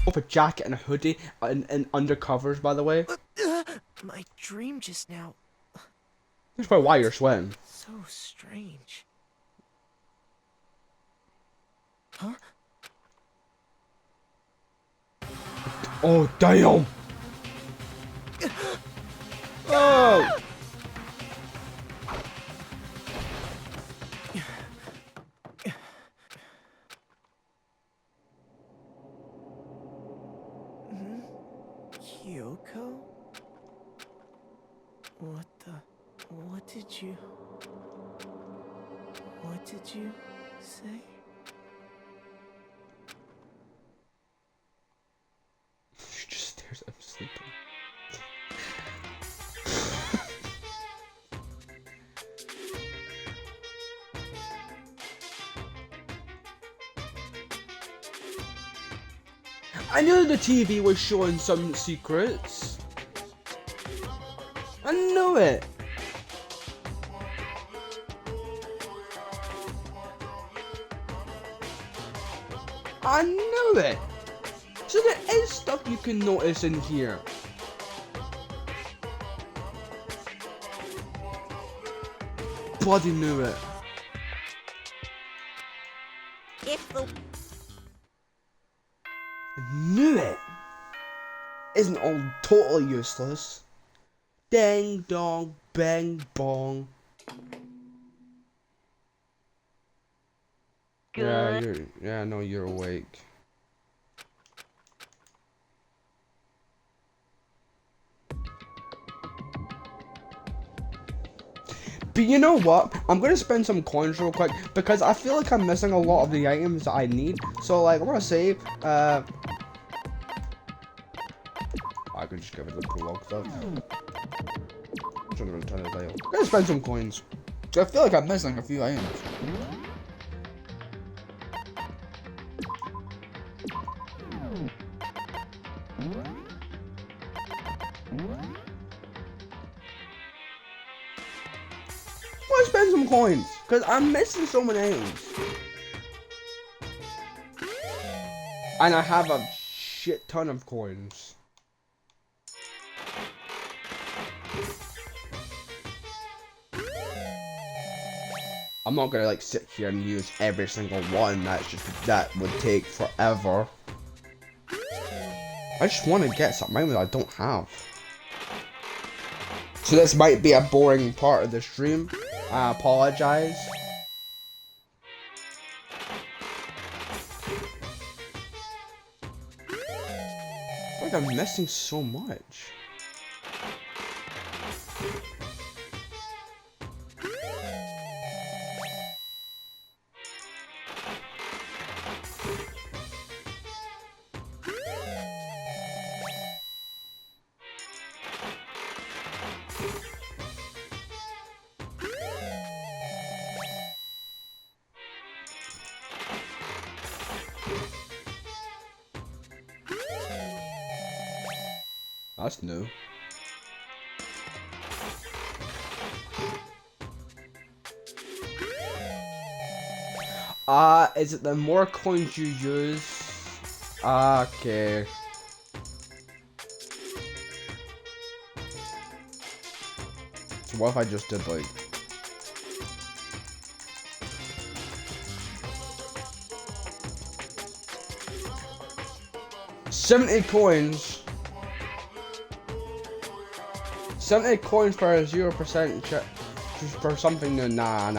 With a jacket and a hoodie and undercovers, by the way. My dream just now. That's probably why you're sweating. So strange. Huh? Oh, damn! Oh! Kyoko? What did you... What did you say? She just stares at him sleeping. I knew the TV was showing some secrets. I knew it. I knew it. So there is stuff you can notice in here. Bloody knew it. If the... I knew it. Isn't all totally useless. Ding dong, bang bong. Good. Yeah, I know you're awake. But you know what? I'm gonna spend some coins real quick because I feel like I'm missing a lot of the items that I need. So like, I'm gonna save. I could just give it the prologue stuff. I'm trying to return the dial. I'm gonna spend some coins. I feel like I'm missing a few items. I want to spend some coins because I'm missing so many items, and I have a shit ton of coins. I'm not gonna like sit here and use every single one. That would take forever. I just want to get something that I don't have. So this might be a boring part of the stream. I apologize. I feel like I'm missing so much. That's new. Is it the more coins you use? Okay. So what if I just did like... $70 coins. 70 coins for a 0% check for something new. Nah.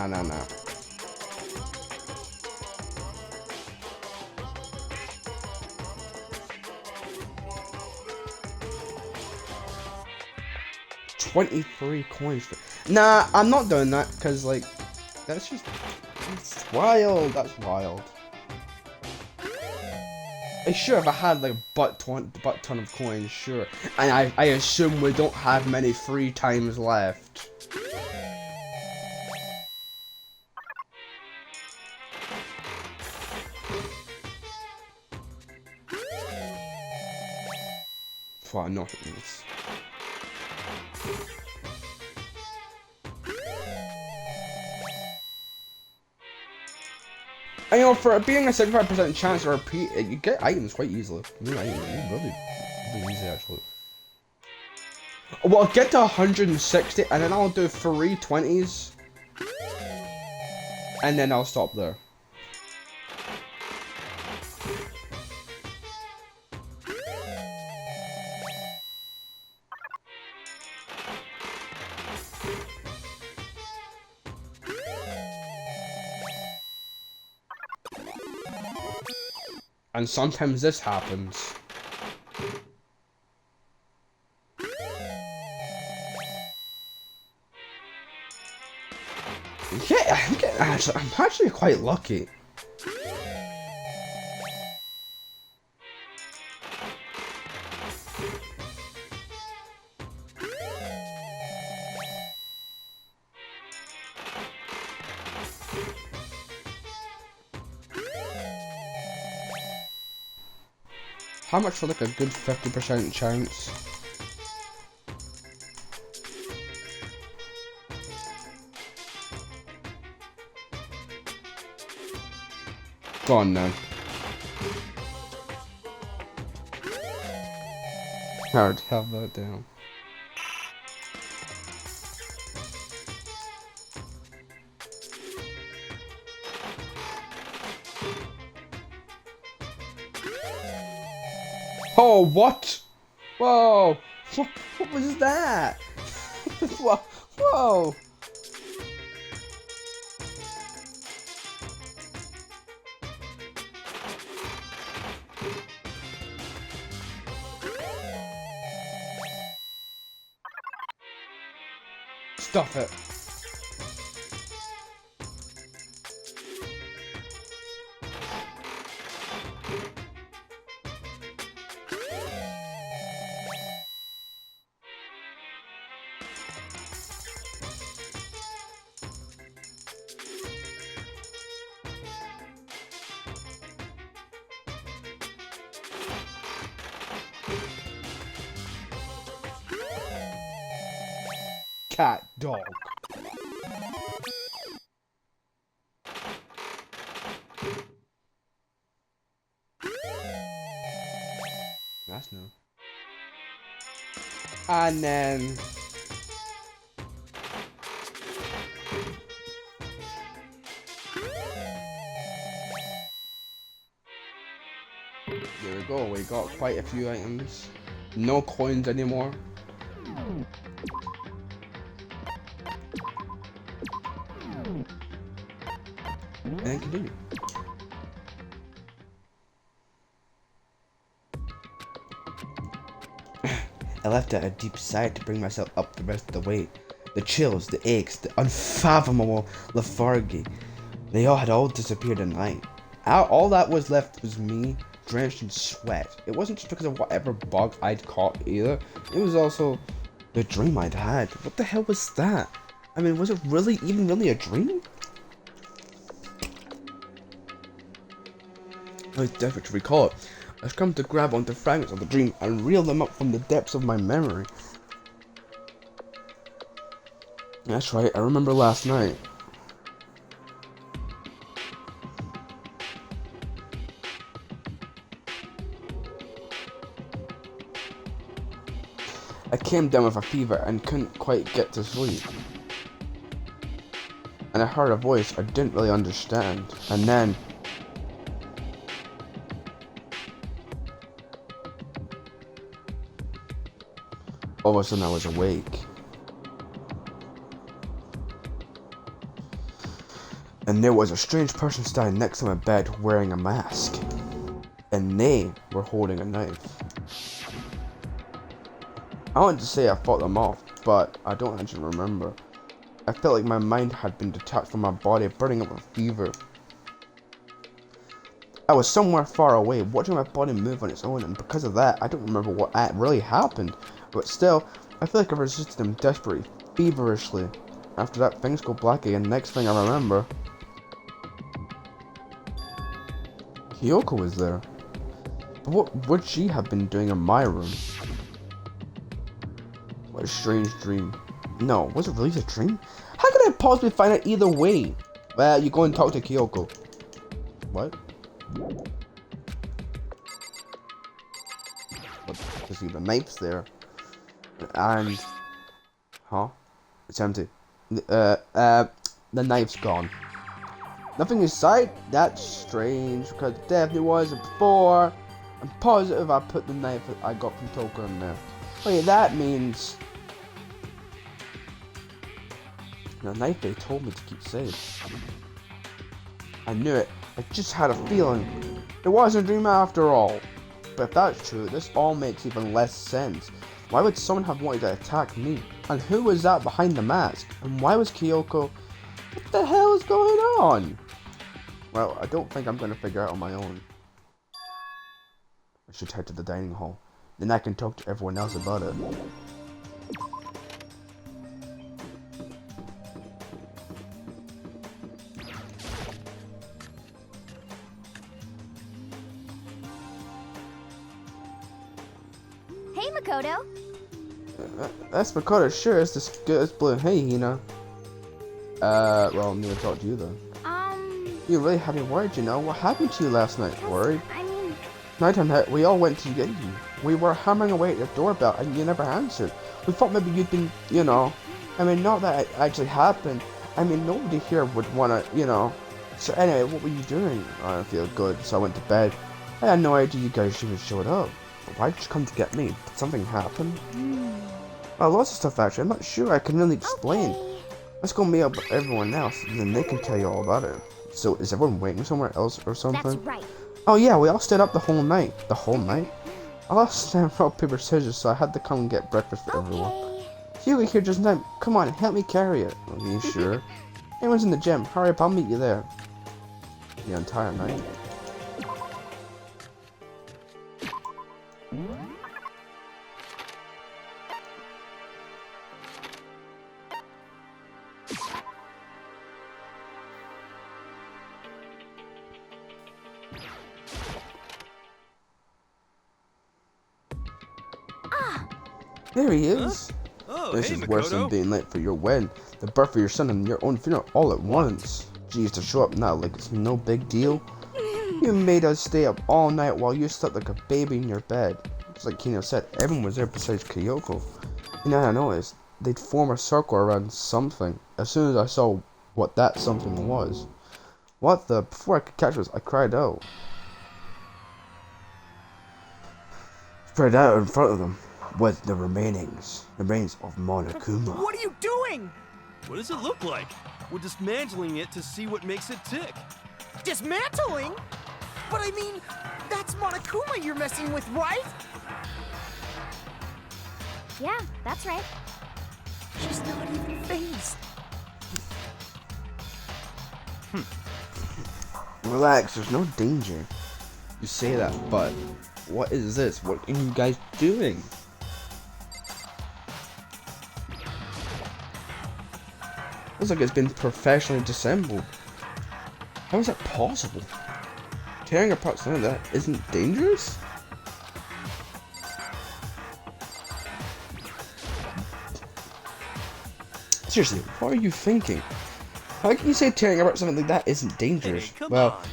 23 coins for... Nah, I'm not doing that, because, like, that's wild. That's wild. Like, sure, if I had, like, a butt ton of coins, sure. And I assume we don't have many free times left. For nothing. And you know, for it being a 75% chance to repeat, you get items quite easily. Really easy actually. Well, I'll get to 160 and then I'll do 3 20s. And then I'll stop there. And sometimes this happens. Yeah, I'm actually quite lucky. How much for like a good 50% chance? Go on then. Hard, have that down. Oh, what? Whoa! What was that? Whoa! Whoa! Stop it. Cat, dog. That's new. And then... there we go, we got quite a few items. No coins anymore. And then continue. I left out a deep sigh to bring myself up the rest of the way. The chills, the aches, the unfathomable lethargy, they all disappeared in light. All that was left was me, drenched in sweat. It wasn't just because of whatever bug I'd caught either. It was also the dream I'd had. What the hell was that? I mean, was it even really a dream? I was desperate to recall it. I've come to grab onto fragments of the dream and reel them up from the depths of my memory. That's right, I remember last night. I came down with a fever and couldn't quite get to sleep. And I heard a voice I didn't really understand. And then... all of a sudden I was awake. And there was a strange person standing next to my bed wearing a mask. And they were holding a knife. I wanted to say I fought them off, but I don't actually remember. I felt like my mind had been detached from my body, burning up with fever. I was somewhere far away, watching my body move on its own, and because of that, I don't remember what really happened. But still, I feel like I resisted them desperately, feverishly. After that, things go black again. Next thing I remember, Kyoko was there. But what would she have been doing in my room? What a strange dream. No, was it really a dream? How could I possibly find out either way? Well, you go and talk to Kyoko. What? What? You see the knife's there. And... Huh? It's empty. The knife's gone. Nothing inside? That's strange, because it definitely wasn't before. I'm positive I put the knife I got from Toko in there. Wait, that means... The knife they told me to keep safe. I knew it. I just had a feeling. It wasn't a dream after all. But if that's true, this all makes even less sense. Why would someone have wanted to attack me? And who was that behind the mask? And why was Kyoko... What the hell is going on? Well, I don't think I'm going to figure out on my own. I should head to the dining hall. Then I can talk to everyone else about it. Hey, Makoto. That's Makoto, sure, it's this good as blue. Hey, Hina. Well, I'm gonna talk to you then. You really had me worried, you know. What happened to you last night? Worried? I mean... Nighttime, we all went to get you. We were hammering away at your doorbell and you never answered. We thought maybe you'd been, you know... I mean, not that it actually happened. I mean, nobody here would wanna, you know... So anyway, what were you doing? I didn't feel good, so I went to bed. I had no idea you guys even showed up. But why did you come to get me? Did something happen? Well, lots of stuff actually. I'm not sure I can really explain. Okay. Let's go meet up with everyone else, and then they can tell you all about it. So, is everyone waiting somewhere else or something? That's right. Oh yeah, we all stayed up the whole night. The whole night? I lost rock, paper, scissors, so I had to come and get breakfast for everyone. You were here just now. Come on, help me carry it. Are you sure? Everyone's in the gym. Hurry up, I'll meet you there. The entire night. There he is. Oh, This hey, is worse than Makoto. being late for your wedding, the birth of your son, and your own funeral all at once. Geez, to show up now like it's no big deal. You made us stay up all night while you slept like a baby in your bed. Just like Kino said, everyone was there besides Kyoko. And then I noticed they'd form a circle around something. As soon as I saw what that something was. What the? Before I could catch this, I cried out. Spread out in front of them was the remains of Monokuma. What are you doing? What does it look like? We're dismantling it to see what makes it tick. Dismantling? But I mean, that's Monokuma you're messing with, right? Yeah, that's right. She's not even phased. Relax, there's no danger. You say that, but what is this? What are you guys doing? Looks like it's been professionally disassembled. How is that possible? Tearing apart something like that isn't dangerous? Seriously, what are you thinking? How can you say tearing apart something like that isn't dangerous? Hey, come Well, on.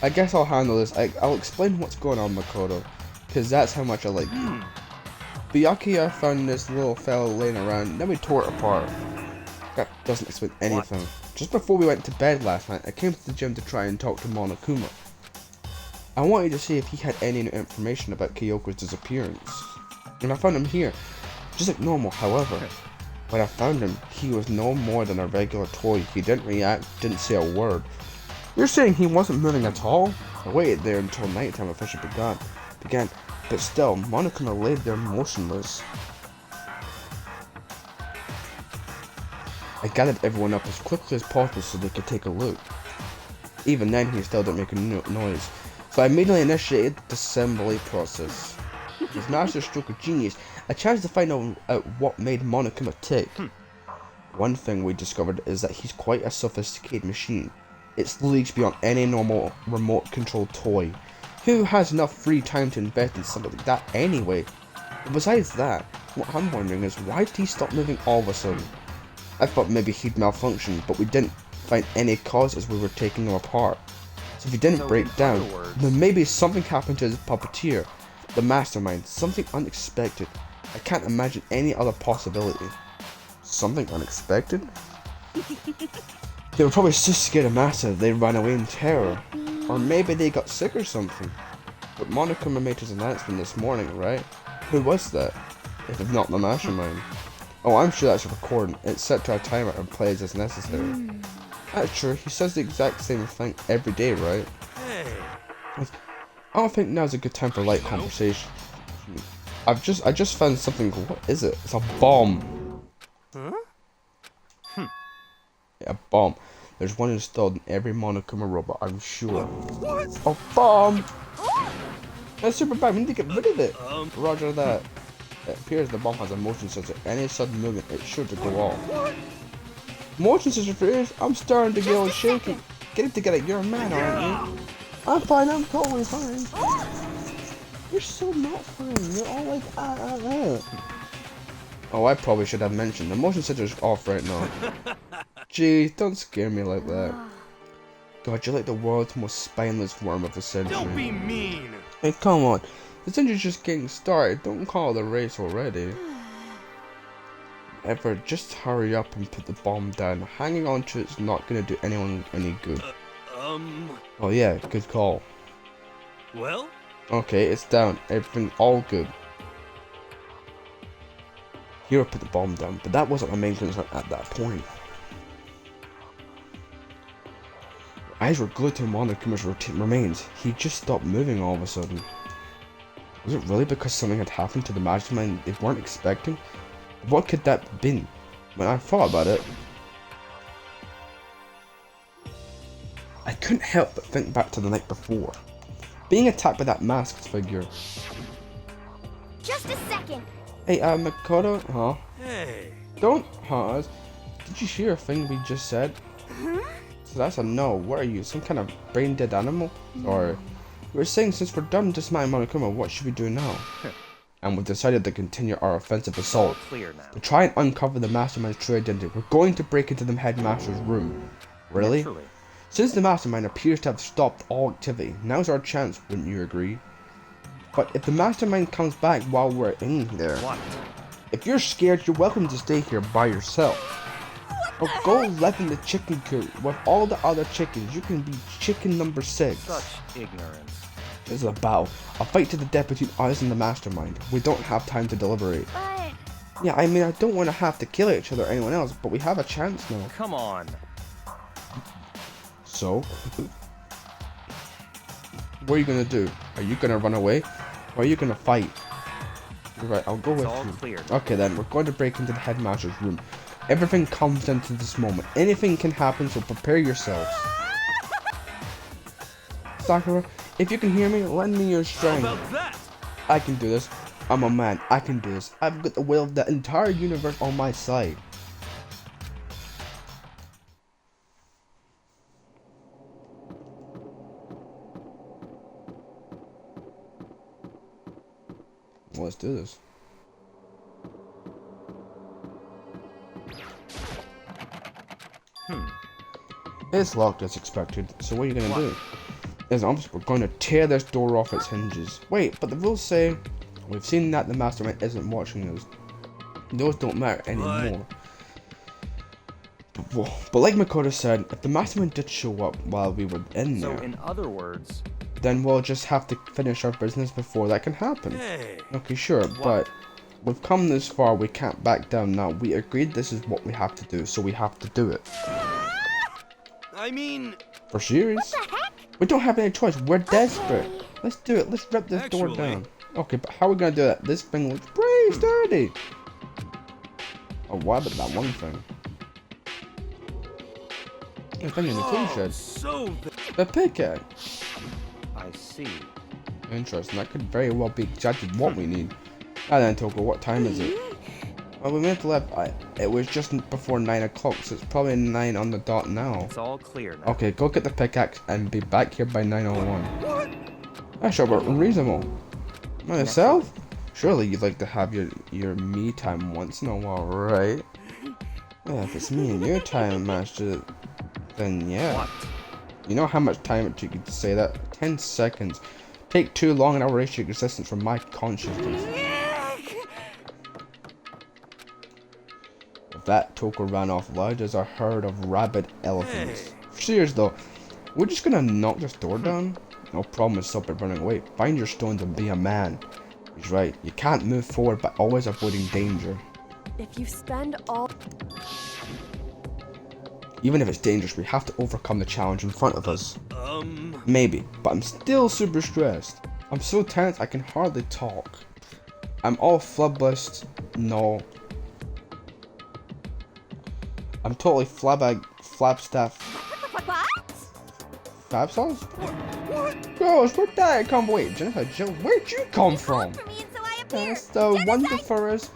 I guess I'll handle this. I'll explain what's going on, Makoto, because that's how much I like you. Byakuya found this little fellow laying around, then we tore it apart. That doesn't explain anything. Just before we went to bed last night, I came to the gym to try and talk to Monokuma. I wanted to see if he had any new information about Kyoko's disappearance. And I found him here, just like normal. However, when I found him, he was no more than a regular toy. He didn't react, didn't say a word. You're saying he wasn't moving at all? I waited there until nighttime officially began, but still, Monokuma lay there motionless. I gathered everyone up as quickly as possible so they could take a look. Even then, he still didn't make a noise, so I immediately initiated the assembly process. His master stroke of genius, a chance to find out what made Monokuma tick. One thing we discovered is that he's quite a sophisticated machine. It's leagues beyond any normal remote-controlled toy. Who has enough free time to invest in something like that anyway? But besides that, what I'm wondering is why did he stop moving all of a sudden? I thought maybe he'd malfunctioned, but we didn't find any cause as we were taking him apart. So if he didn't So break in down, other words- then maybe something happened to his puppeteer, the mastermind, something unexpected. I can't imagine any other possibility. Something unexpected? They were probably so scared of Master they ran away in terror. Or maybe they got sick or something. But Monokuma made his announcement this morning, right? Who was that? If not the mastermind. Oh, I'm sure that's a recording. It's set to a timer and plays as necessary. That's true, he says the exact same thing every day, right? Hey. I don't think now's a good time for light conversation. I just found something. What is it? It's a bomb. Huh? Yeah, a bomb. There's one installed in every Monokuma robot, I'm sure. What? A bomb! That's super bad, we need to get rid of it. Um. Roger that. It appears the bomb has a motion sensor. Any sudden movement, it's sure to go off. Motion sensor for ears? I'm starting to get all shaky. Get it together, you're a man, aren't you? I'm fine, I'm totally fine. You're so not fine, you're all like, Oh, I probably should have mentioned, the motion sensor's off right now. Gee, don't scare me like that. God, you're like the world's most spineless worm of the century. Don't be mean. Hey, come on. The century's just getting started. Don't call it a race already. Ever, just hurry up and put the bomb down. Hanging on to it's not gonna do anyone any good. Oh yeah, good call. Well? Okay, it's down. Everything all good. Hero put the bomb down, but that wasn't my main concern at that point. Eyes were glued to Monokuma's remains. He just stopped moving all of a sudden. Was it really because something had happened to the mastermind they weren't expecting? What could that have been? When I thought about it, I couldn't help but think back to the night before. Being attacked by that masked figure. Just a second. Hey, Makoto? Huh? Hey. Don't haunt us. Did you hear a thing we just said? So that's a no. What are you, some kind of brain dead animal? Or we were saying since we're done dismantling Monokuma, what should we do now? And we've decided to continue our offensive assault. Clear now. To try and uncover the mastermind's true identity, we're going to break into the headmaster's room. Really? Naturally. Since the mastermind appears to have stopped all activity, now's our chance, wouldn't you agree? But if the mastermind comes back while we're in there, What? if you're scared, you're welcome to stay here by yourself. Or go live in the chicken coop with all the other chickens. You can be chicken number 6. Such ignorance. This is a battle. A fight to the death between us and the mastermind. We don't have time to deliberate. But Yeah, I mean, I don't want to have to kill each other or anyone else, but we have a chance now. Come on. So? What are you gonna do? Are you gonna run away? Or are you gonna fight? You're right, I'll go It's with all you. clear. Okay then, we're going to break into the headmaster's room. Everything comes down to this moment. Anything can happen, so prepare yourselves. Sakura, if you can hear me, lend me your How strength. about that? I can do this. I'm a man. I can do this. I've got the will of the entire universe on my side. Well, let's do this. It's locked as expected, so what are you gonna do? As obvious, we're going to tear this door off its hinges. Wait, but the rules say we've seen that the mastermind isn't watching us. Those don't matter anymore. But like Makoto said, if the mastermind did show up while we were in So there, in other words, then we'll just have to finish our business before that can happen. Hey. Okay, sure, but we've come this far, we can't back down now. We agreed this is what we have to do, so we have to do it. I mean, For serious? the heck? We don't have any choice, we're desperate. Let's do it, let's rip this door Actually- down. Okay, but how are we gonna do that? This thing looks pretty sturdy. Oh, what about that one thing? The thing in the tool shed. so The pickaxe. I see. Interesting, that could very well be exactly what we need. And then, Toko, what time is it? Well, we meant to left. It was just before 9 o'clock, so it's probably 9 on the dot now. It's all clear now. Okay, go get the pickaxe and be back here by 9:01. That's sure, but unreasonable. Myself? Surely you'd like to have your me time once in a while, right? Well, if it's me and your time, Master, then yeah. What? You know how much time it took you to say that? 10 seconds. Take too long and I'll erase your existence from my consciousness. That Toko ran off loud as a herd of rabid elephants. Serious though, we're just gonna knock this door down? No problem with stop it running away. Find your stones and be a man. He's right. You can't move forward by always avoiding danger. If you spend all... Even if it's dangerous, we have to overcome the challenge in front of us. Maybe, but I'm still super stressed. I'm so tense I can hardly talk. I'm all flubblessed. No. I'm totally flabstaff. Fab sauce? Gross, where'd that come? Wait, Jennifer Jill, where'd you come from? That's the wonderfulest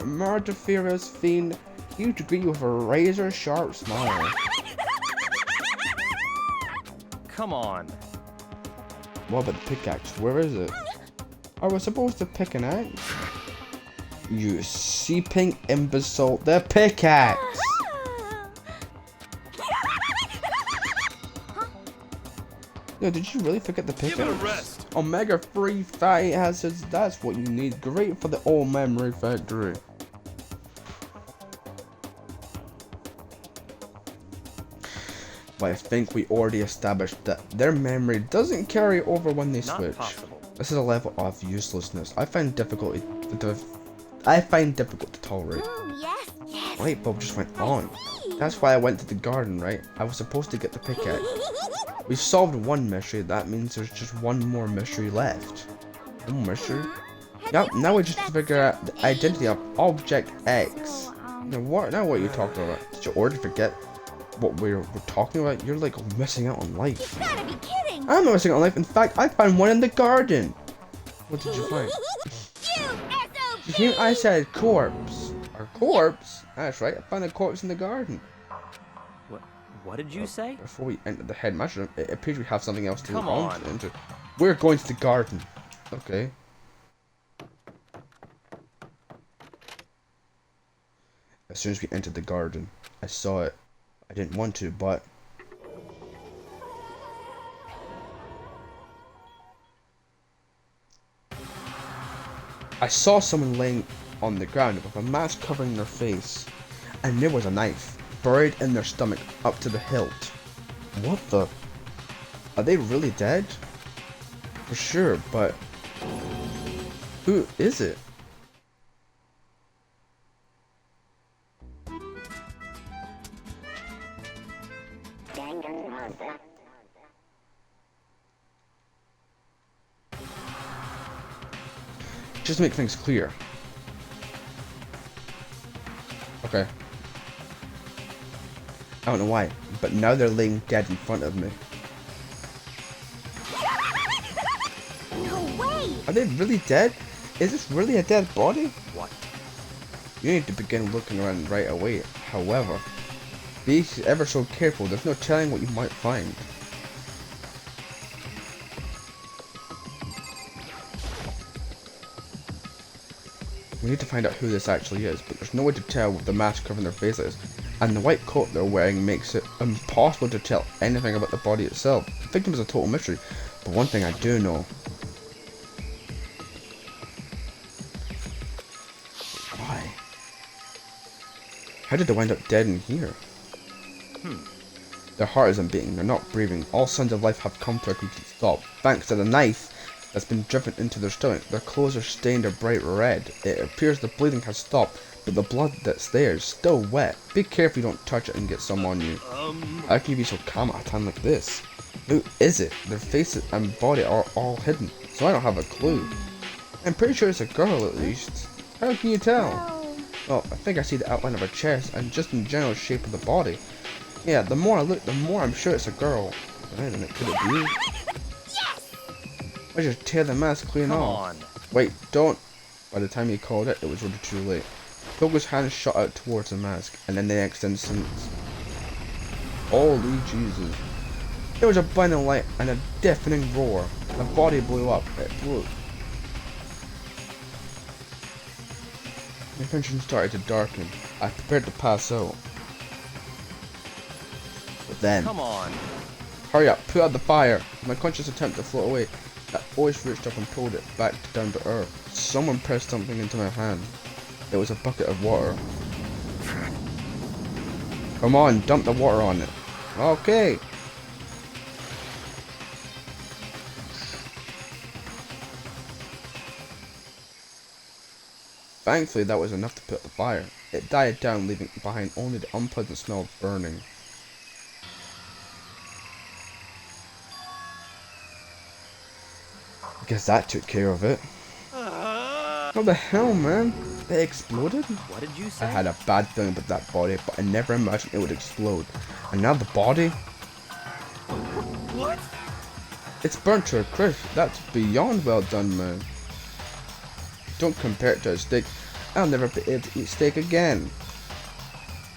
murderous fiend. You to greet you with a razor sharp smile. Come on. What about the pickaxe? Where is it? Are we supposed to pick an axe? You seeping imbecile. The pickaxe! Yo, did you really forget the pickaxe? Give it a rest. Omega 3 fatty acids, that's what you need. Great for the old memory factory. But I think we already established that their memory doesn't carry over when they Not switch. possible. This is a level of uselessness I find difficult to tolerate. Yes, yes. Light bulb just went on. That's why I went to the garden, right? I was supposed to get the pickaxe. We solved one mystery, that means there's just one more mystery left. One more mystery? Yep, now we just figure out the identity of Object X. Now what are you talking about? Did you already forget what we're talking about? You're like missing out on life. You gotta be kidding. I'm not missing out on life. In fact, I found one in the garden. What did you find? You hear? I said corpse. A corpse? That's right, I found a corpse in the garden. What did you say? Before we enter the headmaster room, it appears we have something else to Come on. enter. We're going to the garden. Okay. As soon as we entered the garden, I saw it. I didn't want to, but... I saw someone laying on the ground with a mask covering their face. And there was a knife buried in their stomach up to the hilt. What the? Are they really dead? For sure, but... who is it? Danganronpa. Just to make things clear. Okay. I don't know why, but now they're laying dead in front of me. No way! Are they really dead? Is this really a dead body? What? You need to begin looking around right away. However, be ever so careful. There's no telling what you might find. We need to find out who this actually is, but there's no way to tell with the mask covering their faces, and the white coat they're wearing makes it impossible to tell anything about the body itself. The victim is a total mystery, but one thing I do know. Why? How did they wind up dead in here? Their heart isn't beating, they're not breathing. All signs of life have come to a complete stop, thanks to the knife that's been driven into their stomach. Their clothes are stained a bright red. It appears the bleeding has stopped, but the blood that's there is still wet. Be careful you don't touch it and get some on you. How can you be so calm at a time like this? Who is it? Their faces and body are all hidden, so I don't have a clue. I'm pretty sure it's a girl at least. How can you tell? Well, I think I see the outline of her chest and just in general shape of the body. Yeah, the more I look, the more I'm sure it's a girl. Wait a minute, could it be? I just tear the mask clean Come off. on. Wait, don't. By the time he called it, it was already too late. Togo's hand shot out towards the mask, and then the next instant... Holy Jesus. There was a blinding light and a deafening roar. The body blew up. It blew. My vision started to darken. I prepared to pass out. But then. Come on. Hurry up, put out the fire. My conscious attempt to float away. That voice reached up and pulled it back down to earth. Someone pressed something into my hand. It was a bucket of water. Come on, dump the water on it. Okay. Thankfully, that was enough to put out the fire. It died down, leaving behind only the unpleasant smell of burning. I guess that took care of it. What the hell, man? It exploded? What did you say? I had a bad feeling about that body, but I never imagined it would explode. And now the body? What? It's burnt to a crisp. That's beyond well done, man. Don't compare it to a steak. I'll never be able to eat steak again.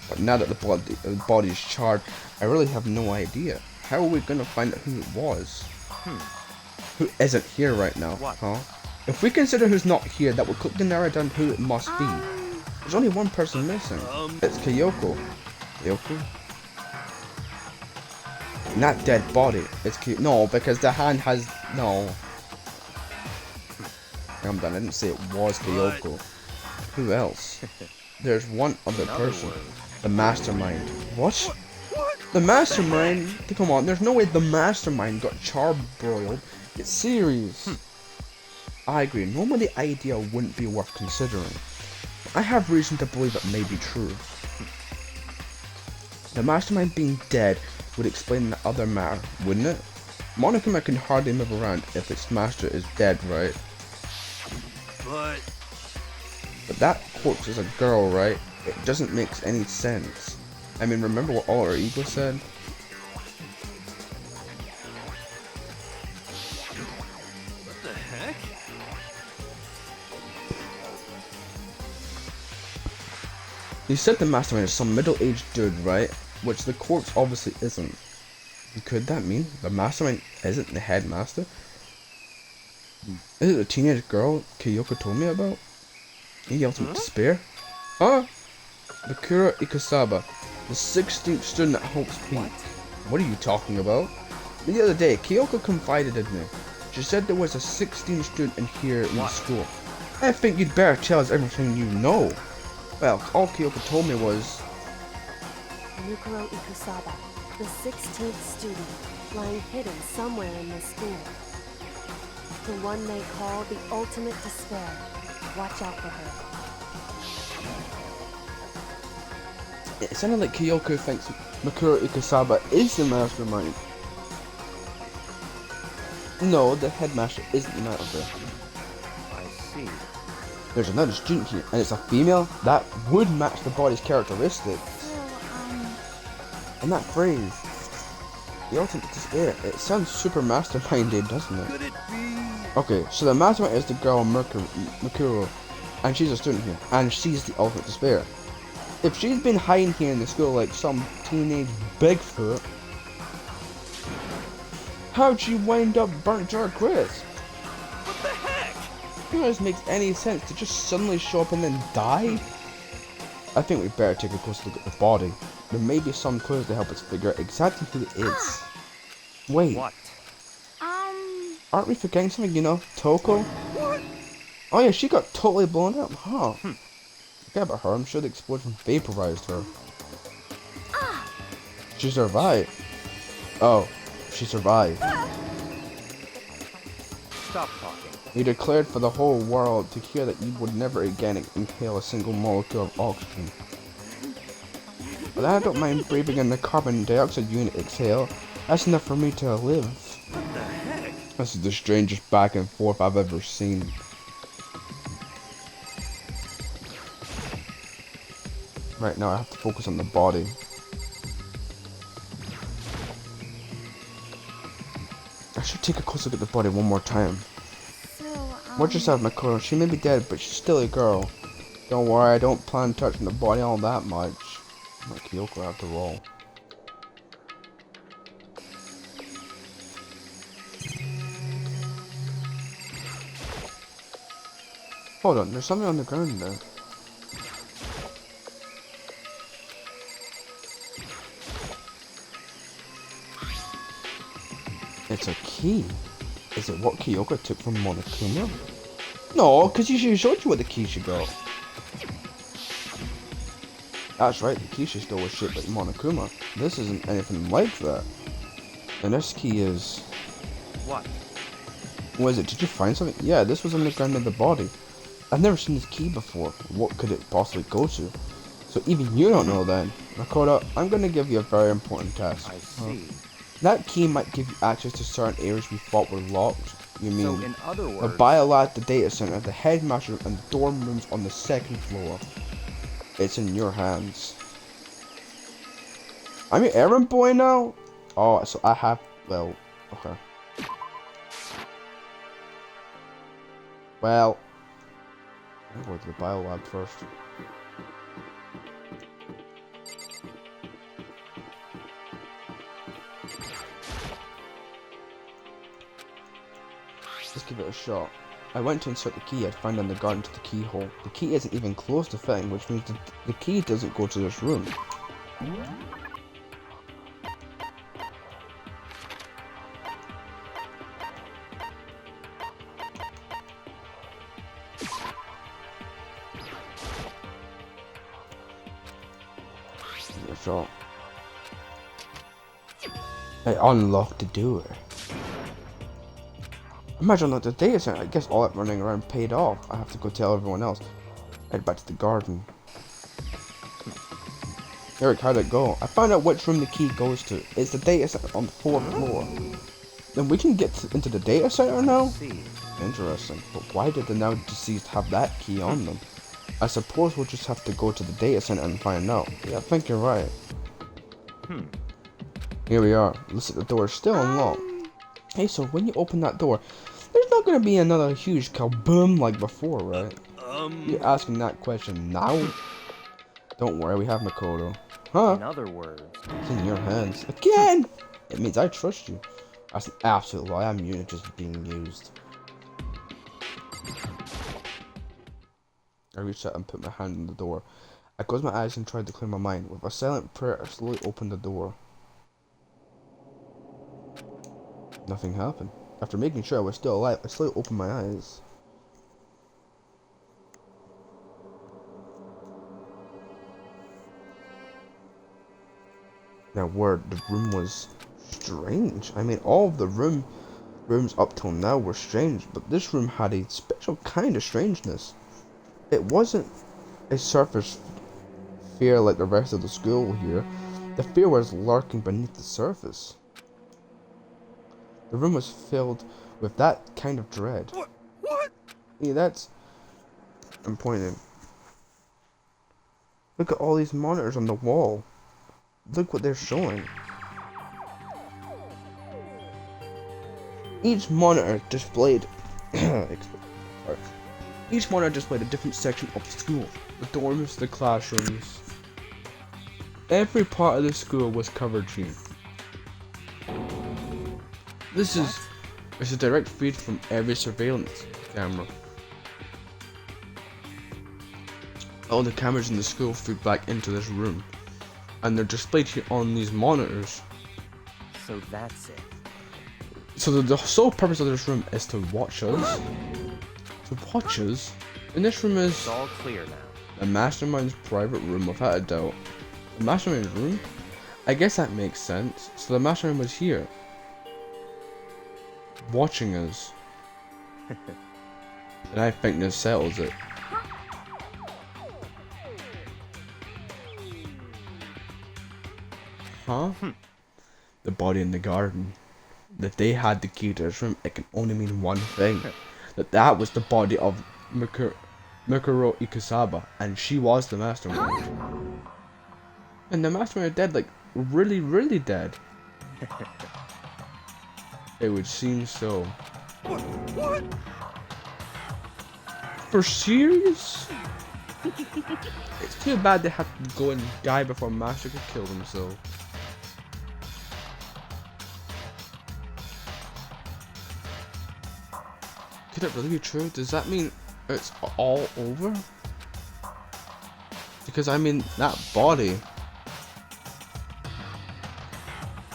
But now that the body is charred, I really have no idea. How are we gonna find out who it was? Who isn't here right now, huh? If we consider who's not here, that will quickly narrow down who it must be. There's only one person missing. It's Kyoko. Kyoko? And that dead body is Kyoko. No, because the hand has... No. I'm done. I didn't say it was Kyoko. Who else? There's one other person. The mastermind. What? The mastermind? Come on, there's no way the mastermind got charbroiled. It's serious. I agree. Normally the idea wouldn't be worth considering. I have reason to believe it may be true. The mastermind being dead would explain the other matter, wouldn't it? Monokuma can hardly move around if its master is dead, right? But that corpse is a girl, right? It doesn't make any sense. I mean, remember what Alter Ego said? What the heck? He said the mastermind is some middle-aged dude, right? Which the corpse obviously isn't. Could that mean the mastermind isn't the headmaster? Is it the teenage girl Kyoko told me about? The ultimate despair? Huh? Bakura Ikasaba, the 16th student at Hope's Peak. What are you talking about? The other day, Kyoko confided in me. She said there was a 16th student in here in the school. I think you'd better tell us everything you know. Well, all Kyoko told me was... Yukiro Ikusaba, the 16th student, lying hidden somewhere in this school. The one they call the ultimate despair. Watch out for her. It sounded like Kyoko thinks Makura Ikasaba is the mastermind. No, the headmaster isn't the master. I see. There's another student here, and it's a female? That would match the body's characteristics. And that phrase, the ultimate despair, it sounds super masterminded, doesn't it? Could it be? Okay, so the mastermind is the girl Makuro, and she's a student here, and she's the ultimate despair. If she's been hiding here in the school like some teenage Bigfoot, how'd she wind up burnt to a crisp? What the heck? None of this makes any sense to just suddenly show up and then die. I think we'd better take a closer look at the body. There may be some clues to help us figure out exactly who it is. Wait, What? aren't we forgetting something, you know? Toko? What? Oh yeah, she got totally blown up, huh? Forget about her, I'm sure the explosion vaporized her. She survived. Oh, she survived. Stop talking. You declared for the whole world to hear that you would never again inhale a single molecule of oxygen. But I don't mind breathing in the carbon dioxide you exhale. That's enough for me to live. What the heck? This is the strangest back and forth I've ever seen. Right now I have to focus on the body. I should take a close look at the body one more time. Watch yourself, Makuro. She may be dead, but she's still a girl. Don't worry, I don't plan touching the body all that much. I'm like Kyoko after all. Hold on, there's something on the ground there. It's a key. Is it what Kyoko took from Monokuma? No, because she showed you what the key should go. That's right, the key she stole was shaped like Monokuma. This isn't anything like that. And this key is... What? What is it? Did you find something? Yeah, this was on the ground of the body. I've never seen this key before. What could it possibly go to? So even you don't know then. Makoto, I'm going to give you a very important test. I see. That key might give you access to certain areas we thought were locked. You mean So in other the words, Biolab, the data center, the headmaster, and the dorm rooms on the second floor. It's in your hands. I'm your errand boy now? Oh, so I have... Well, okay. Well... I'll go to the Biolab first. Let's give it a shot. I went to insert the key I'd found on the garden to the keyhole. The key isn't even close to fitting, which means the key doesn't go to this room. Give it a shot. I unlocked the door. Imagine that the data center, I guess all that running around paid off. I have to go tell everyone else. Head back to the garden. Eric, how'd it go? I found out which room the key goes to. It's the data center on the 4th floor. Then we can get into the data center now? see. Interesting. But why did the now deceased have that key on them? I suppose we'll just have to go to the data center and find out. Yeah, I think you're right. Here we are. Looks like the door is still unlocked. Hey, so when you open that door, there's not gonna be another huge kaboom like before, right? You're asking that question now? Don't worry, we have Makoto. Huh? In other words, It's in your hands. Again! It means I trust you. That's an absolute lie. I'm used to just being used. I reached out and put my hand on the door. I closed my eyes and tried to clear my mind. With a silent prayer, I slowly opened the door. Nothing happened. After making sure I was still alive, I slowly opened my eyes. Now, the room was strange. I mean, all of the rooms up till now were strange, but this room had a special kind of strangeness. It wasn't a surface fear like the rest of the school here. The fear was lurking beneath the surface. The room was filled with that kind of dread. What? Yeah, that's... I'm pointing. Look at all these monitors on the wall. Look what they're showing. Each monitor displayed... Each monitor displayed a different section of the school. The dorms, the classrooms. Every part of the school was covered here. This is a direct feed from every surveillance camera. All the cameras in the school feed back into this room, and they're displayed here on these monitors. so that's it. So the sole purpose of this room is to watch us. To watch us. And this room is It's all clear now. the mastermind's private room, without a doubt. The mastermind's room? I guess that makes sense. So the mastermind was here, watching us. And I think this settles it. Huh? The body in the garden. If they had the key to this room, it can only mean one thing. That was the body of Mikuro Ikusaba, and she was the mastermind. And the mastermind dead, like, really, really dead. It would seem so. What? For serious? It's too bad they had to go and die before Master could kill himself. Could it really be true? Does that mean it's all over? Because I mean, that body.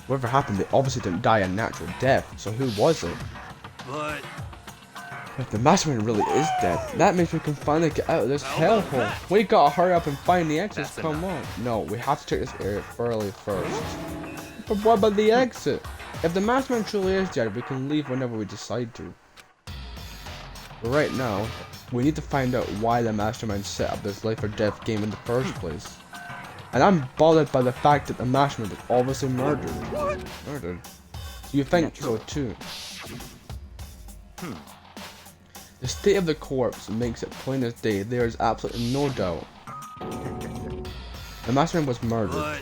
Whatever happened, they obviously didn't die a natural death, so who was it? But If the mastermind really is dead, that means we can finally get out of this How about hellhole. that? We gotta hurry up and find the exits, That's come enough. on. No, we have to check this area thoroughly first. But what about the exit? If the mastermind truly is dead, we can leave whenever we decide to. But right now, we need to find out why the mastermind set up this life or death game in the first place. And I'm bothered by the fact that the mastermind was obviously murdered. Murdered? You think so too? The state of the corpse makes it plain as day. There is absolutely no doubt. The mastermind was murdered. but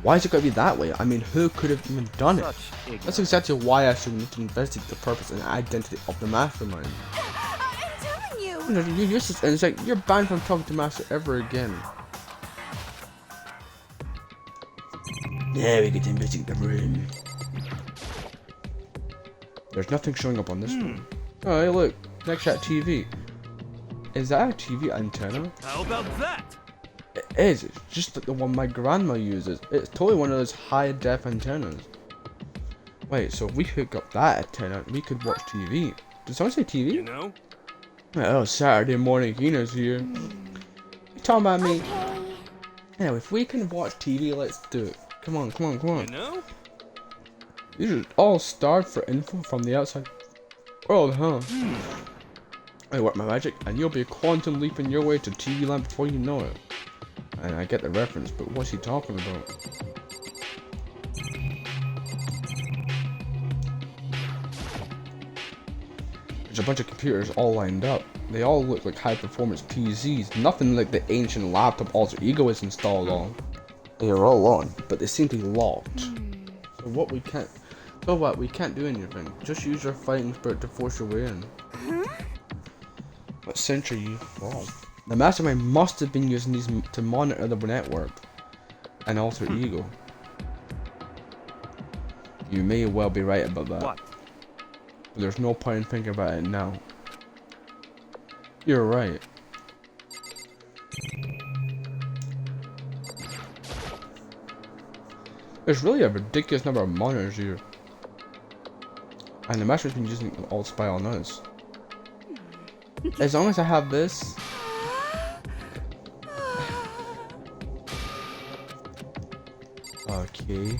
Why is it going to be that way? I mean, who could have even done it? Such ignorance. That's exactly why I should need to investigate the purpose and identity of the mastermind. I'm telling you. You're useless, and it's like you're banned from talking to Master ever again. Now we get to investigate the room. There's nothing showing up on this one. Oh, hey, look. Next shot TV. Is that a TV antenna? how about that? It is. It's just like the one my grandma uses. It's totally one of those high def antennas. Wait, so if we hook up that antenna, we could watch TV. Did someone say TV? You know? Oh, Saturday morning Hina's here. You talking about me? Okay. Yeah, if we can watch TV, let's do it. Come on, come on, come You on. know? You should all starve for info from the outside world, huh? I work my magic, and you'll be quantum leaping your way to TV land before you know it. And I get the reference, but what's he talking about? There's a bunch of computers all lined up. They all look like high performance PCs, nothing like the ancient laptop alter ego is installed on. They are all on, but they seem to be locked. So what we can't do anything. Just use your fighting spirit to force your way in. What century are you from? The mastermind must have been using these to monitor the network and alter ego. You may well be right about that. What? But there's no point in thinking about it now. You're right. There's really a ridiculous number of monitors here. And the master's been using them all to spy on us. As long as I have this. Okay.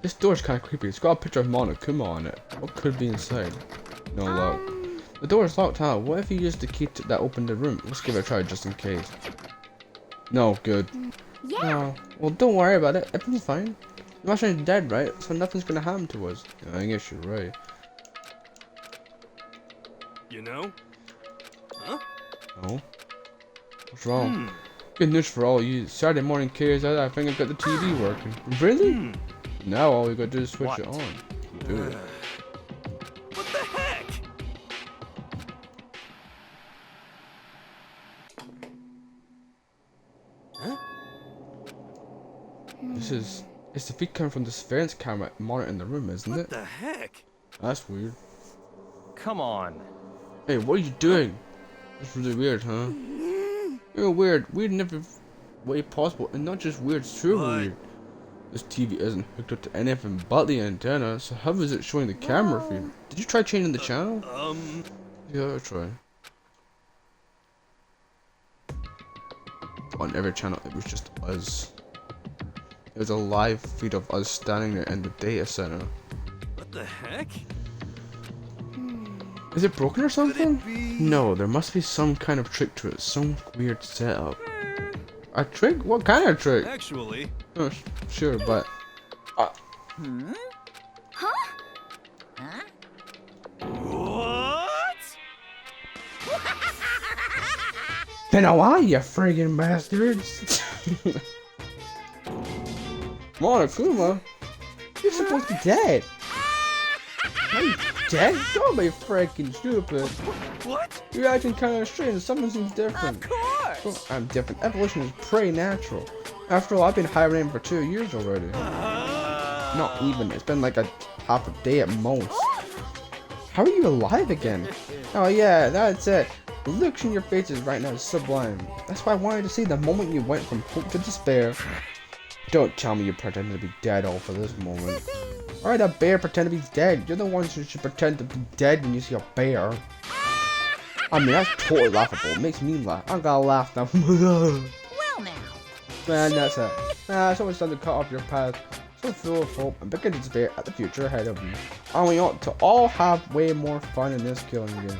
This door's kind of creepy. It's got a picture of Monokuma on it. What could be inside? No luck. The door is locked out. What if you used the key that opened the room? Let's give it a try just in case. No, good. Yeah. No. Well, don't worry about it. Everything's fine. The master's dead, right? So nothing's gonna happen to us. Yeah, I guess you're right. You know? Huh? Oh? What's wrong? Good news for all you. Saturday morning cares out. I think I've got the TV working. Really? Now all we gotta do is switch What? it on. Do it. What the heck? Huh? It's the feed coming from the surveillance camera monitoring the room, isn't What it? the heck? That's weird. Come on. Hey, what are you doing? That's really weird, huh? You're weird. Weird in every way possible, and not just weird, it's true What? weird. This TV isn't hooked up to anything but the antenna, so how is it showing the camera feed? Did you try changing the channel? Yeah, I'll try. On every channel, it was just us. It was a live feed of us standing there in the data center. What the heck? Is it broken or something? be- No, there must be some kind of trick to it. Some weird setup. A trick? What kind of trick? Actually, Oh, sure, but... what? Been a while, you friggin' bastards! Monokuma? You're supposed to be dead! Are you dead? Don't be freaking stupid! What? You're acting kinda strange, something seems different. Of course. Well, I'm different. Evolution is pretty natural. After all, I've been hibernating for 2 years already. Not even. It's been like a half a day at most. How are you alive again? Oh yeah, that's it. The looks in your faces right now is sublime. That's why I wanted to see the moment you went from hope to despair. Don't tell me you pretended to be dead all for this moment. Why would a bear pretend to be dead? You're the ones who should pretend to be dead when you see a bear. I mean, that's totally laughable. It makes me laugh. I'm gonna laugh now. Well now. Man, that's it. It's always time to cut off your path. So full of hope and begin to despair at the future ahead of you. And we ought to all have way more fun in this killing game.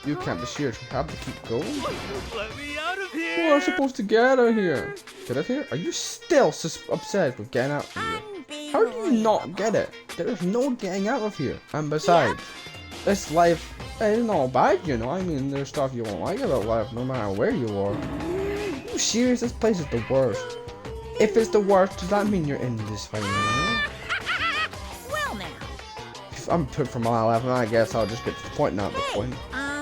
You can't be serious. We have to keep going. Let me out of here! We're supposed to get out of here. Get out of here? Are you still obsessed with getting out of here? How do you not get it? There's no getting out of here. And besides, this life is not bad, you know. I mean, there's stuff you won't like about life no matter where you are. Are you serious? This place is the worst. If it's the worst, does that mean you're in this fight? Well now. If I'm put from my life, I guess I'll just get to the point now at the point.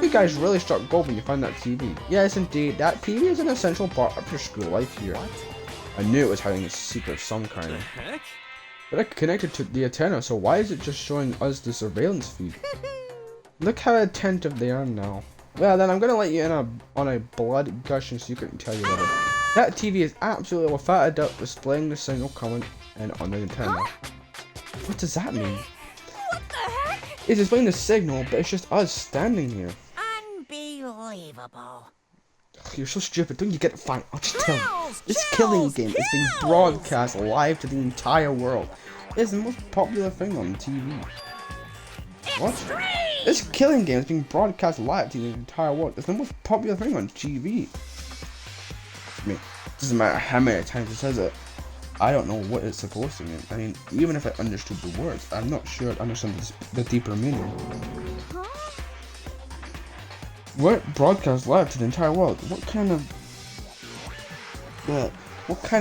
You guys really struck gold when you find that TV. Yes, indeed, that TV is an essential part of your school life here. I knew it was hiding a secret of some kind. Heck? But I connected to the antenna, so why is it just showing us the surveillance feed? Look how attentive they are now. Well, then I'm gonna let you in on a blood-gushing secret and tell you about it. That TV is absolutely without a doubt displaying the signal coming in on the antenna. What does that mean? What the heck? It's displaying the signal, but it's just us standing here. Unbelievable. You're so stupid, don't you get it? Fine, I'll just tell you. This killing game is being broadcast live to the entire world. It's the most popular thing on TV. What? This killing game is being broadcast live to the entire world. It's the most popular thing on TV. I mean, it doesn't matter how many times it says it. I don't know what it's supposed to mean. I mean, even if I understood the words, I'm not sure I understand the deeper meaning. What broadcast live to the entire world? What kind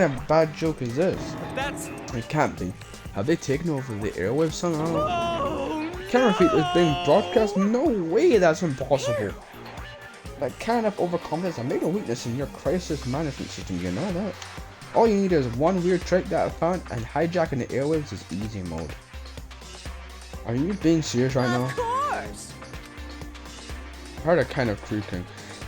of bad joke is this? That's... It can't be. Have they taken over the airwaves somehow? Oh, Camera feed is being broadcast? No way, that's impossible. That kind of overconfidence is a major weakness in your crisis management system, you know that? All you need is one weird trick that I found, and hijacking the airwaves is easy mode. Are you being serious right now? Of course. I heard a kind of creaking.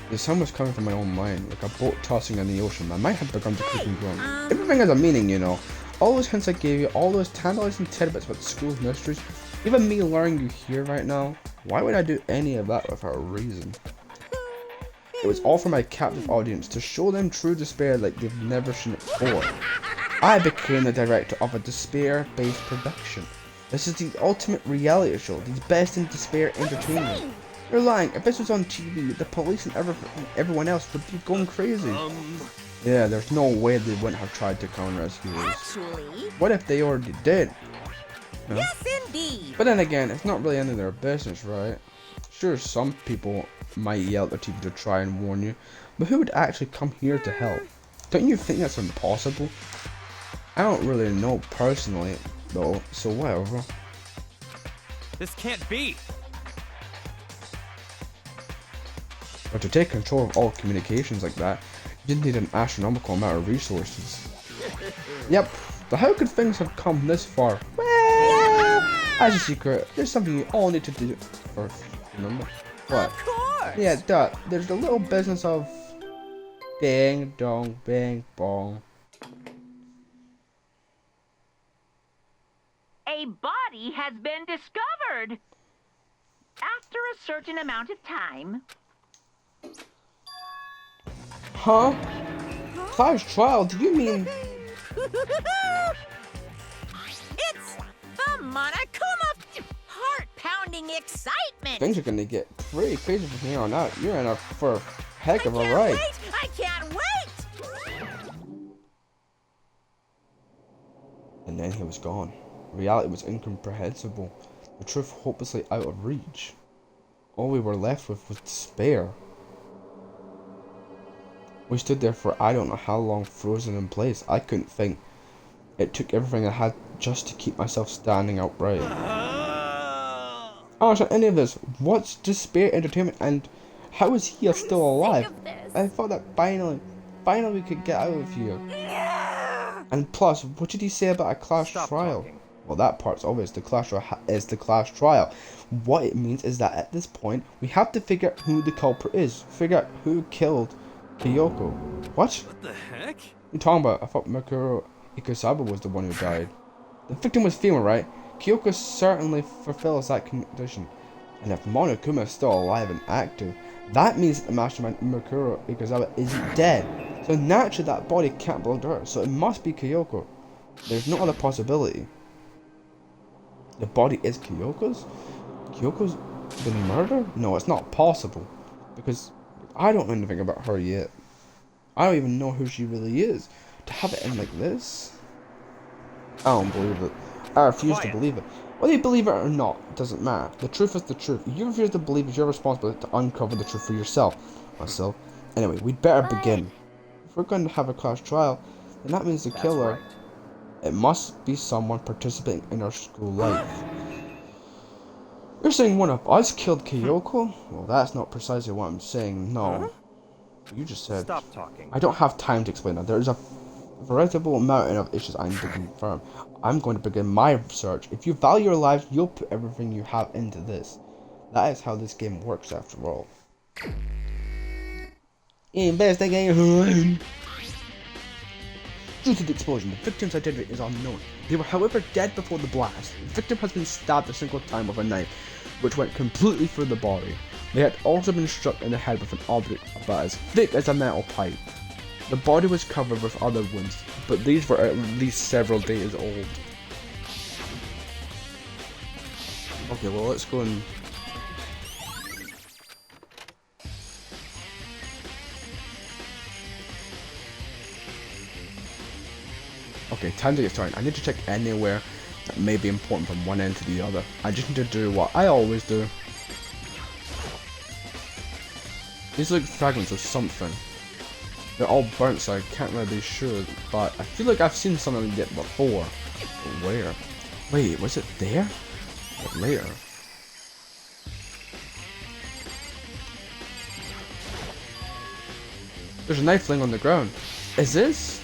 The sound was coming from my own mind, like a boat tossing in the ocean. My mind had begun to creak and groan. Everything has a meaning, you know. All those hints I gave you, all those tantalizing tidbits about the school's mysteries, even me luring you here right now. Why would I do any of that without a reason? It was all for my captive audience, to show them true despair like they've never seen it before. I became the director of a despair-based production. This is the ultimate reality show, the best in despair entertainment. You're lying. If this was on TV, the police and everyone else would be going crazy. Yeah, there's no way they wouldn't have tried to come and rescue us. Actually, What if they already did? Huh? yes indeed. But then again, it's not really any of their business, right? Sure, some people might yell at the TV to try and warn you, but who would actually come here to help? Don't you think that's impossible? I don't really know personally, though, so whatever. This can't be. But to take control of all communications like that, you need an astronomical amount of resources. Yep, but how could things have come this far? Well, as a secret, there's something you all need to do first, remember? What? Of course. Yeah, duh. There's the little business of bang dong bang bong. A body has been discovered. After a certain amount of time, Huh? Clive's trial? Do you mean? It's the Monokuma heart-pounding excitement. Things are gonna get pretty crazy from here on out. You're in for a heck of a Can't ride. wait. I can't wait. And then he was gone. Reality was incomprehensible. The truth hopelessly out of reach. All we were left with was despair. We stood there for I don't know how long, frozen in place. I couldn't think. It took everything I had just to keep myself standing upright. I don't understand any of this. What's despair entertainment and how is he still alive? I thought that finally we could get out of here. And plus, what did he say about a class Stop trial? talking. Well, that part's obvious. The class is the class trial. What it means is that at this point, we have to figure out who the culprit is. Figure out who killed Kyoko. What? What the heck? You're talking about? I thought Mikuro Ikusawa was the one who died. The victim was female, right? Kyoko certainly fulfills that condition. And if Monokuma is still alive and active, that means that the mastermind Mikuro Ikusawa isn't dead. So naturally that body can't belong to her, so it must be Kyoko. There's no other possibility. The body is Kyoko's? Kyoko's been murdered? No, it's not possible. Because I don't know anything about her yet. I don't even know who she really is. To have it end like this? I don't believe it. I refuse to believe it. Whether you believe it or not, doesn't matter. The truth is the truth. If you refuse to believe, it's your responsibility to uncover the truth for yourself. Myself. Anyway, we'd better begin. If we're going to have a class trial, then that means the killer, it must be someone participating in our school life. You're saying one of us killed Kyoko? Well, that's not precisely what I'm saying, no. You just said. Stop talking. I don't have time to explain that. There is a veritable mountain of issues I need to confirm. I'm going to begin my search. If you value your lives, you'll put everything you have into this. That is how this game works, after all. Investigation. Due to the explosion, the victim's identity is unknown. They were, however, dead before the blast. The victim has been stabbed a single time with a knife, which went completely through the body. They had also been struck in the head with an object about as thick as a metal pipe. The body was covered with other wounds, but these were at least several days old. Okay, well, let's go and... Okay, time to get started. I need to check anywhere that may be important from one end to the other. I just need to do what I always do. These look fragments of something. They're all burnt, so I can't really be sure, but I feel like I've seen some of them yet before. But where? Wait, was it there? Or later? There's a knife laying on the ground. Is this?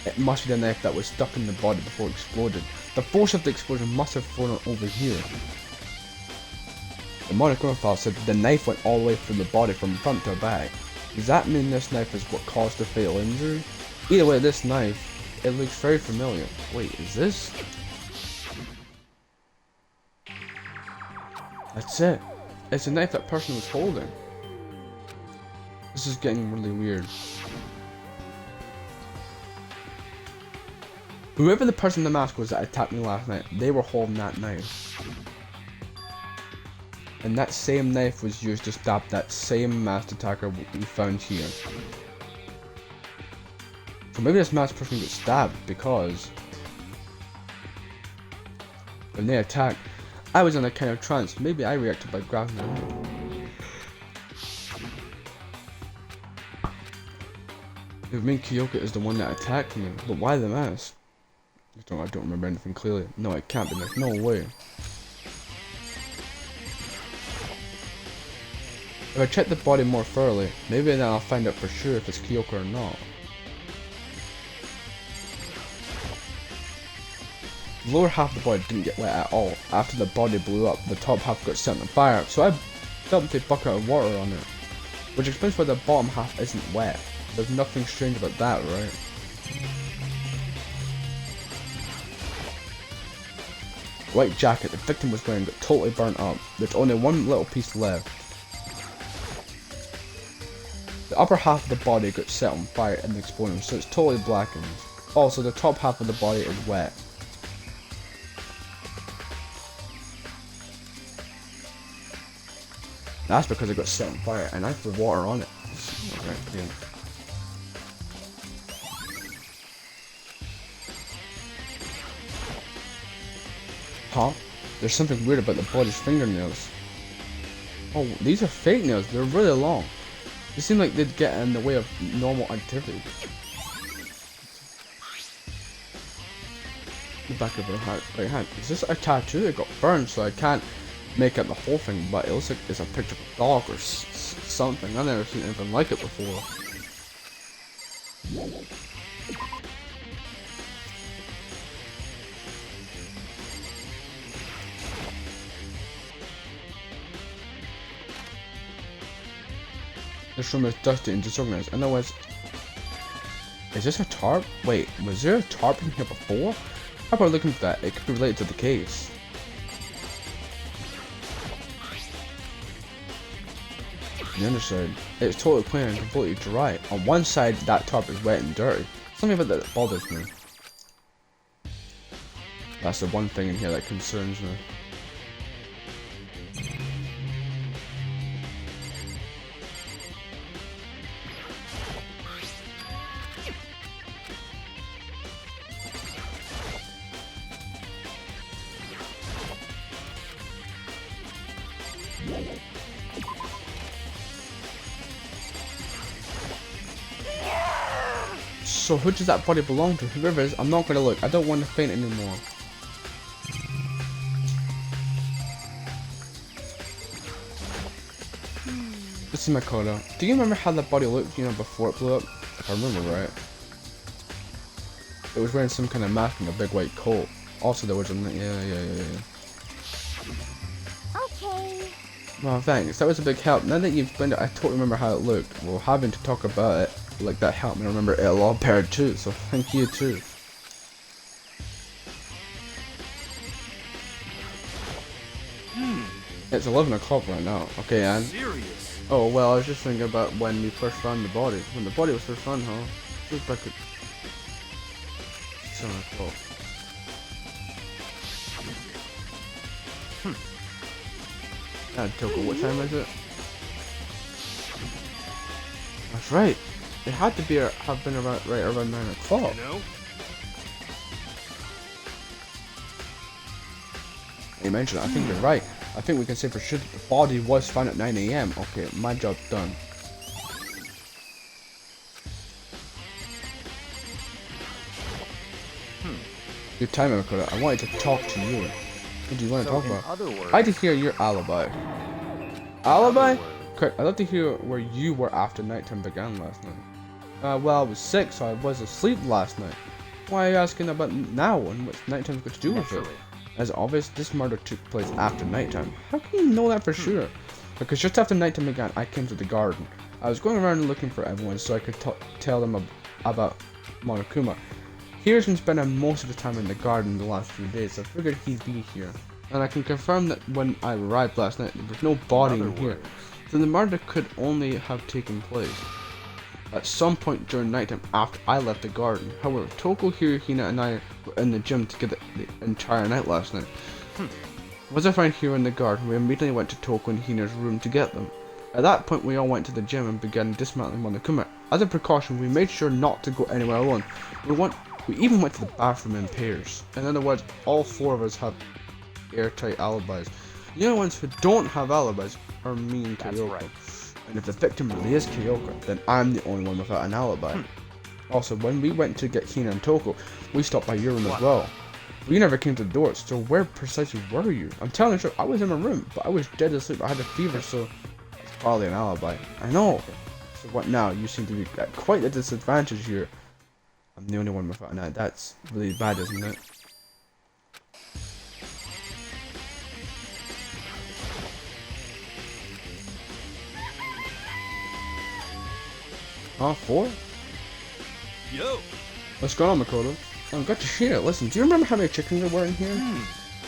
It must be the knife that was stuck in the body before it exploded. The force of the explosion must have fallen over here. The Monokuma file said the knife went all the way through the body from front to back. Does that mean this knife is what caused the fatal injury? Either way, this knife, it looks very familiar. Wait, is this? That's it. It's the knife that person was holding. This is getting really weird. Whoever the person in the mask was that attacked me last night, they were holding that knife. And that same knife was used to stab that same masked attacker we found here. So maybe this masked person got stabbed because when they attacked, I was in a kind of trance. Maybe I reacted by grabbing the knife. If mean Kyoko is the one that attacked me, but why the mask? I don't remember anything clearly. No, it can't be. There's no way. If I check the body more thoroughly, maybe then I'll find out for sure if it's Kyoko or not. The lower half of the body didn't get wet at all. After the body blew up, the top half got set on fire, so I dumped a bucket of water on it. Which explains why the bottom half isn't wet. There's nothing strange about that, right? White jacket the victim was wearing got totally burnt up. There's only one little piece left. The upper half of the body got set on fire in the explosion, so it's totally blackened. Also, the top half of the body is wet. That's because it got set on fire, and I threw water on it. Okay, yeah. Huh? There's something weird about the body's fingernails. Oh, these are fake nails. They're really long. They seem like they'd get in the way of normal activity. The back of her right hand. Is this a tattoo? It got burned, so I can't make out the whole thing, but it looks like it's a picture of a dog or something. I've never seen anything like it before. This room is dusty and disorganized. Otherwise, is this a tarp? Wait, was there a tarp in here before? How about looking at that? It could be related to the case. On the underside, it's totally clean and completely dry. On one side, that tarp is wet and dirty. Something about that bothers me. That's the one thing in here that concerns me. So who does that body belong to? Whoever it is, I'm not gonna look. I don't want to faint anymore. This is Makoto. Do you remember how that body looked, before it blew up? If I remember right. It was wearing some kind of mask and a big white coat. Also, there was a... Yeah. Okay. Well, thanks. That was a big help. Now that you've explained it, I totally remember how it looked. Well, having to talk about it, like that helped me remember it a lot better too, so thank you too. It's 11 o'clock right now. Okay, and... Serious? Oh, well, I was just thinking about when we first found the body. When the body was first found, huh? Feels back at 7 o'clock. Toko, what time is it? That's right. It had to be have been around right around 9 o'clock. You know? You mentioned it, I think you're right. I think we can say for sure that the body was found at 9 AM. Okay, my job's done. Good time, Makoto. I wanted to talk to you. What do you want to talk about? I'd like to hear your alibi. Alibi? Correct. I'd love to hear where you were after nighttime began last night. Well, I was sick, so I was asleep last night. Why are you asking about now and what's nighttime got to do with it? As obvious, this murder took place after nighttime. How can you know that for sure? Because just after nighttime began, I came to the garden. I was going around looking for everyone so I could tell them about Monokuma. He's been spending most of the time in the garden the last few days, so I figured he'd be here. And I can confirm that when I arrived last night, there was no body in here. So the murder could only have taken place at some point during nighttime after I left the garden. However, Toko, Hirohina, and I were in the gym together the entire night last night. Once I found Hiro in the garden, we immediately went to Toko and Hina's room to get them. At that point, we all went to the gym and began dismantling Monokuma. As a precaution, we made sure not to go anywhere alone. We even went to the bathroom in pairs. In other words, all four of us have airtight alibis. The only ones who don't have alibis are me and Kyoko. Right. And if the victim really is Kyoko, then I'm the only one without an alibi. Also, when we went to get Hina and Toko, we stopped by your room as well. We never came to the door, so where precisely were you? I'm telling you, I was in my room, but I was dead asleep. I had a fever, so it's probably an alibi. I know. So what now? You seem to be at quite a disadvantage here. I'm the only one without an alibi. That's really bad, isn't it? Four? Yo! What's going on, Makoto? Oh, good to hear it. Listen, do you remember how many chickens there were in here?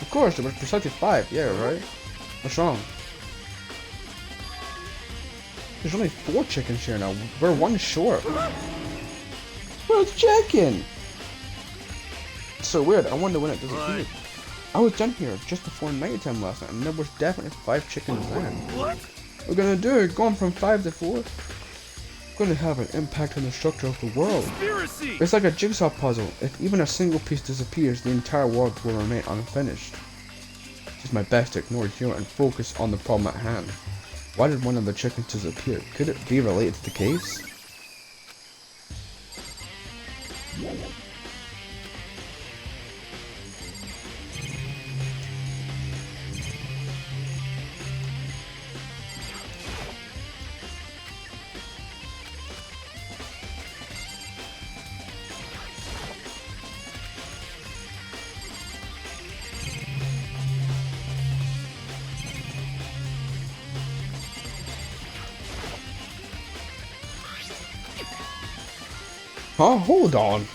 Of course, there were precisely 5. Yeah, right? What's wrong? There's only 4 chickens here now. We're 1 short. Where's chicken? It's so weird. I wonder when it disappeared. I was done here just before nighttime last night, and there was definitely 5 chickens then. What? We're gonna do it. Going from 5 to 4. Going to have an impact on the structure of the world. Conspiracy! It's like a jigsaw puzzle. If even a single piece disappears, the entire world will remain unfinished. It's my best to ignore humor and focus on the problem at hand. Why did one of the chickens disappear? Could it be related to the case? Oh, hold on.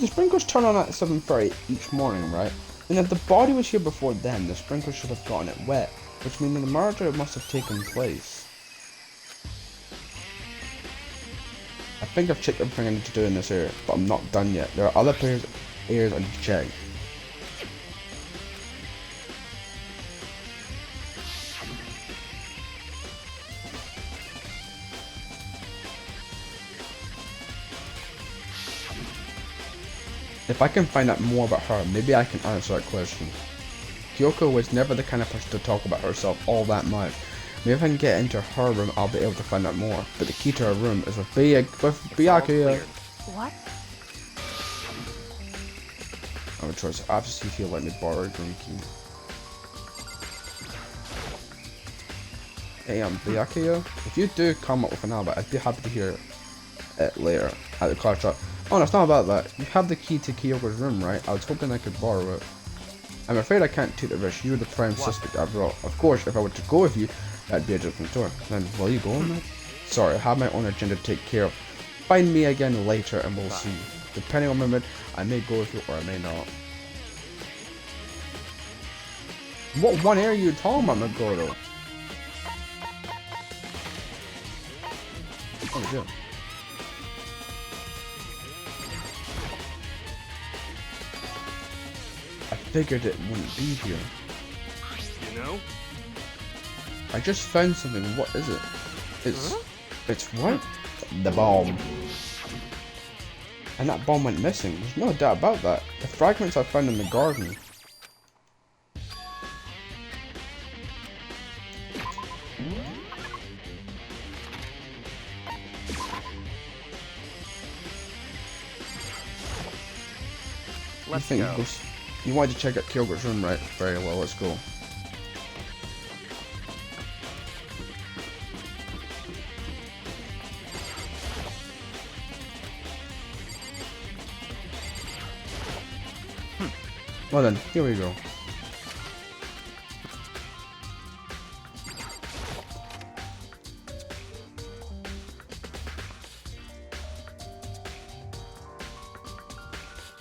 The sprinklers turn on at 7:30 each morning, right? And if the body was here before then, the sprinklers should have gotten it wet, which means that the murder must have taken place. I think I've checked everything I need to do in this area, but I'm not done yet. There are other areas I need to check. If I can find out more about her, maybe I can answer that question. Kyoko was never the kind of person to talk about herself all that much. Maybe if I can get into her room, I'll be able to find out more. But the key to her room is with Byakuya. What? I have a choice. I have to see if he'll let me borrow a room key. Hey, Byakuya. If you do come up with an alibi, I'd be happy to hear it later at the car shop. Oh, no, it's not about that. You have the key to Kyoko's room, right? I was hoping I could borrow it. I'm afraid I can't take the risk. You're the prime suspect after all. Of course, if I were to go with you, that'd be a different story. Then, will you go on that? Sorry, I have my own agenda to take care of. Find me again later and we'll see. Depending on my mood, I may go with you or I may not. What one area are you talking about, Magoro? Oh, yeah. I figured it wouldn't be here. You know? I just found something. What is it? It's what? The bomb. And that bomb went missing. There's no doubt about that. The fragments I found in the garden. Let's go. You wanted to check out Kyoko's room, right? Very well, let's go. Well then, here we go.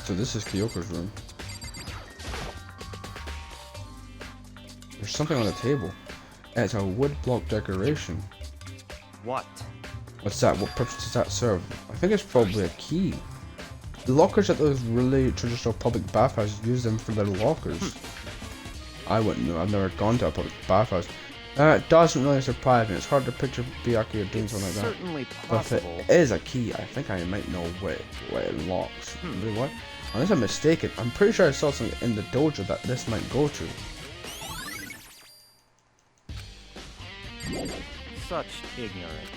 So this is Kyoko's room. There's something on the table. And it's a wood block decoration. What? What's that? What purpose does that serve? I think it's probably a key. The lockers at those really traditional public bathhouses use them for their lockers. I wouldn't know. I've never gone to a public bathhouse. It doesn't really surprise me. It's hard to picture Byakuya doing something like that. Certainly But if possible. it is a key, I think I might know what it locks. Really, what? Unless I'm mistaken, I'm pretty sure I saw something in the dojo that this might go to. Such ignorance.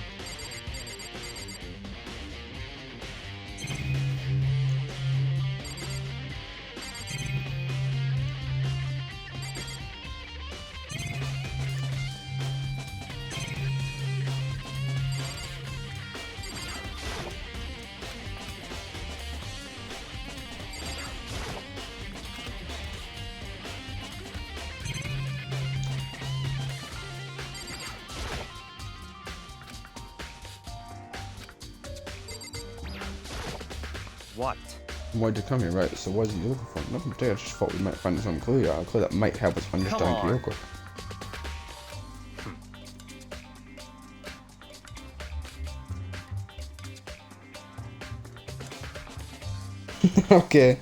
What? Why'd you come here, right? So what is he looking for? Nothing particular, I just thought we might find some clue here. A clue that might help us understand on. Kyoko. Okay.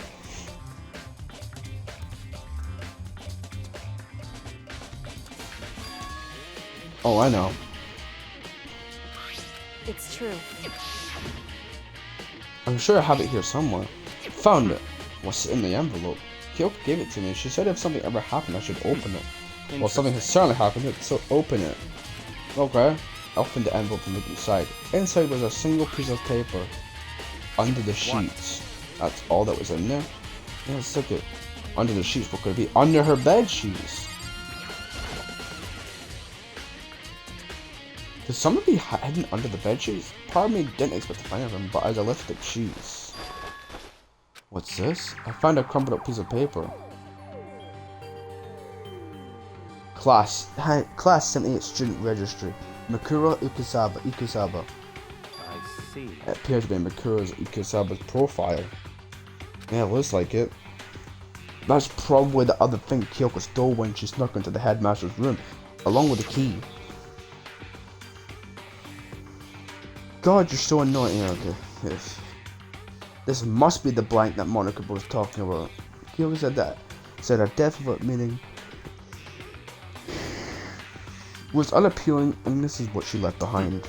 Oh, I know. It's true. I'm sure I have it here somewhere. Found it. What's in the envelope? Kyoko gave it to me. She said if something ever happened, I should open it. Well, something has certainly happened, so open it. Okay. I opened the envelope and looked inside. Inside was a single piece of paper. Under the sheets. That's all that was in there. Yeah, let's look at under the sheets. What could it be? Under her bed sheets. Could someone be hidden under the bed sheets? Part of me didn't expect to find them, but as I lifted the sheets. What's this? I found a crumpled up piece of paper. Class 78 student registry. Makuro Ikusaba. I see. It appears to be Mikuro Ikusaba's profile. Yeah, it looks like it. That's probably the other thing Kyoko stole when she snuck into the headmaster's room, along with the key. God, you're so annoying. Okay, yes. This must be the blank that Monica was talking about. Kyoko said a definite meaning was unappealing, and this is what she left behind.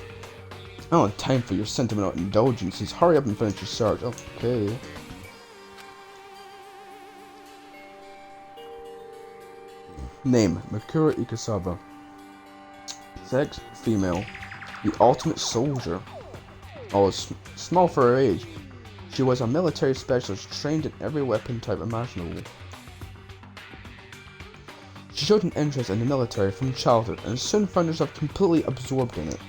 I don't have time for your sentimental indulgences. Hurry up and finish your search. Okay. Name: Mikuro Ikusaba. Sex: female. The ultimate soldier. Oh, small for her age. She was a military specialist trained in every weapon type imaginable. She showed an interest in the military from childhood and soon found herself completely absorbed in it.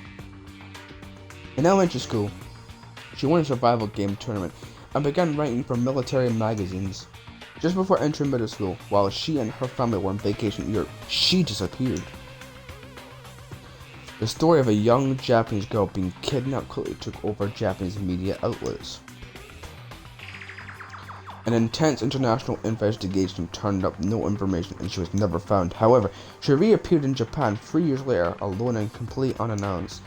In elementary school, she won a survival game tournament and began writing for military magazines. Just before entering middle school, while she and her family were on vacation in Europe, she disappeared. The story of a young Japanese girl being kidnapped quickly took over Japanese media outlets. An intense international investigation turned up no information and she was never found. However, she reappeared in Japan 3 years later, alone and completely unannounced.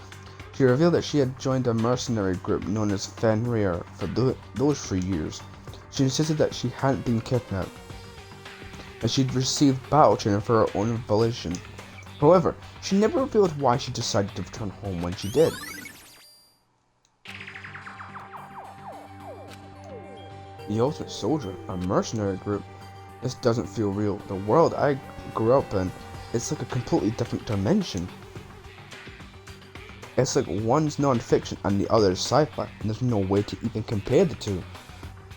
She revealed that she had joined a mercenary group known as Fenrir for those 3 years. She insisted that she hadn't been kidnapped, and she'd received battle training for her own volition. However, she never revealed why she decided to return home when she did. The Ultimate Soldier, a mercenary group. This doesn't feel real. The world I grew up in, it's like a completely different dimension. It's like one's non-fiction and the other is sci-fi, and there's no way to even compare the two.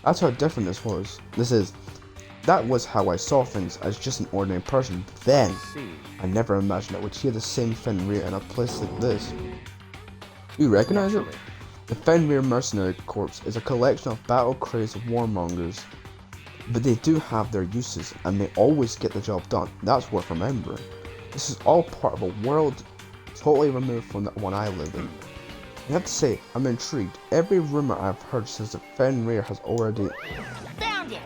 That's how different this is. That was how I saw things as just an ordinary person. But then, I never imagined I would hear the same Fenrir in a place like this. You recognize it? The Fenrir Mercenary Corps is a collection of battle-crazed warmongers. But they do have their uses, and they always get the job done. That's worth remembering. This is all part of a world totally removed from the one I live in. I have to say, I'm intrigued. Every rumor I've heard says that Fenrir has already... Found it!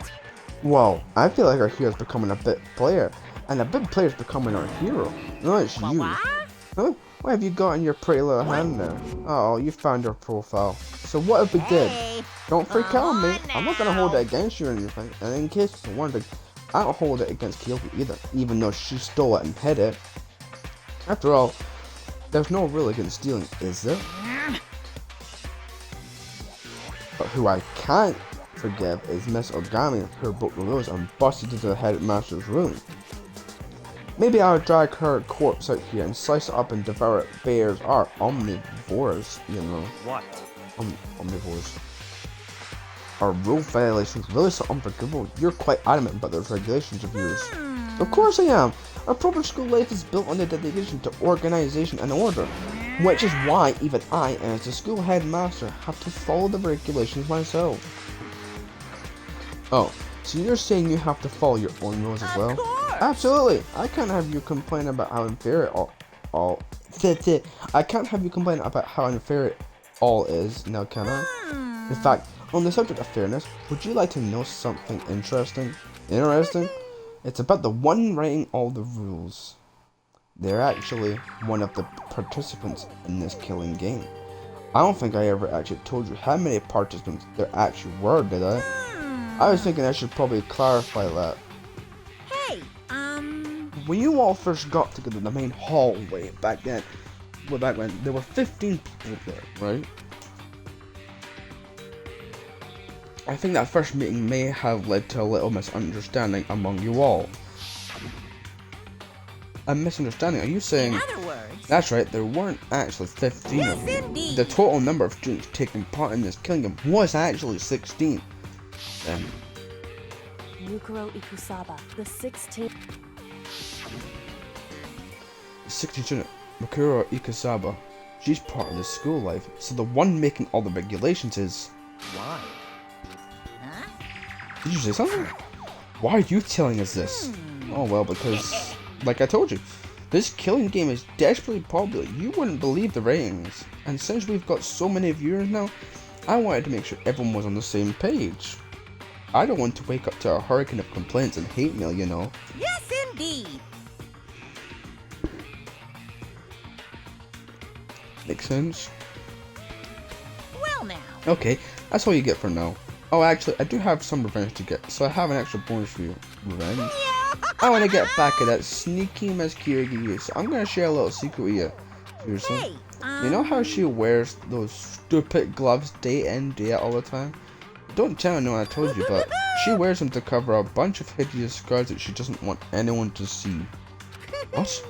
Whoa, I feel like our hero's becoming a bit player, and a bit player's becoming our hero. No, it's you. Huh? What have you got in your pretty little hand there? Oh, you found her profile. So what if we did? Don't freak out on me. I'm not gonna hold it against you or anything. And in case you're wondering, I don't hold it against Kyoko either, even though she stole it and hid it. After all, there's no rule against stealing, is there? But who I can't forgive is Miss Ogami, who broke the rules and busted into the headmaster's room. Maybe I'll drag her corpse out here and slice it up and devour it. Bears are omnivores, you know. What? Omnivores. Are rule violations really so unforgivable? You're quite adamant about those regulations of yours. Of course I am. A proper school life is built on the dedication to organization and order, which is why even I, as the school headmaster, have to follow the regulations myself. Oh, so you're saying you have to follow your own rules as well? Absolutely. I can't have you complain about how unfair I can't have you complain about how unfair it all is, now can I? In fact, on the subject of fairness, would you like to know something interesting? It's about the one writing all the rules. They're actually one of the participants in this killing game. I don't think I ever actually told you how many participants there actually were, did I? I was thinking I should probably clarify that. Hey, When you all first got together in the main hallway back then, there were 15 people there, right? I think that first meeting may have led to a little misunderstanding among you all. A misunderstanding? Are you saying... in other words... That's right, there weren't actually 15 Yes, of you. indeed. The total number of students taking part in this killing game was actually 16. Mikuro Ikusaba, the 16th. 16 student, Mikuro Ikusaba. She's part of the school life, so the one making all the regulations is... Why? Huh? Did you say something? Why are you telling us this? Oh well, because, like I told you, This killing game is desperately popular. You wouldn't believe the ratings. And since we've got so many viewers now, I wanted to make sure everyone was on the same page. I don't want to wake up to a hurricane of complaints and hate mail, you know. Yes, indeed. Makes sense? Well now. Okay, that's all you get for now. Oh, actually, I do have some revenge to get, so I have an extra bonus for you. Revenge? I want to get back at that sneaky Miss Kirigi, so I'm going to share a little secret with you. Seriously. Hey, You know how she wears those stupid gloves day in, day out all the time? Don't tell anyone I told you, but she wears them to cover a bunch of hideous scars that she doesn't want anyone to see. What?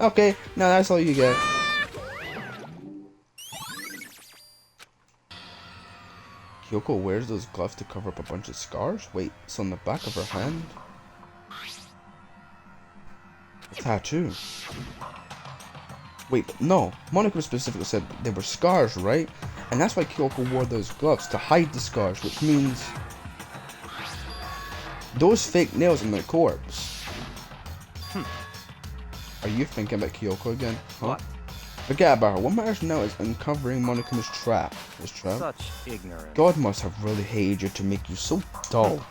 Okay, now that's all you get. Kyoko wears those gloves to cover up a bunch of scars? Wait, it's on the back of her hand? A tattoo. Wait, but no. Monica specifically said they were scars, right? And that's why Kyoko wore those gloves, to hide the scars, which means those fake nails in the corpse. Are you thinking about Kyoko again? Huh? What? Forget about her. What matters now is uncovering Monika's trap. This trap? Such ignorance. God must have really hated you to make you so dull.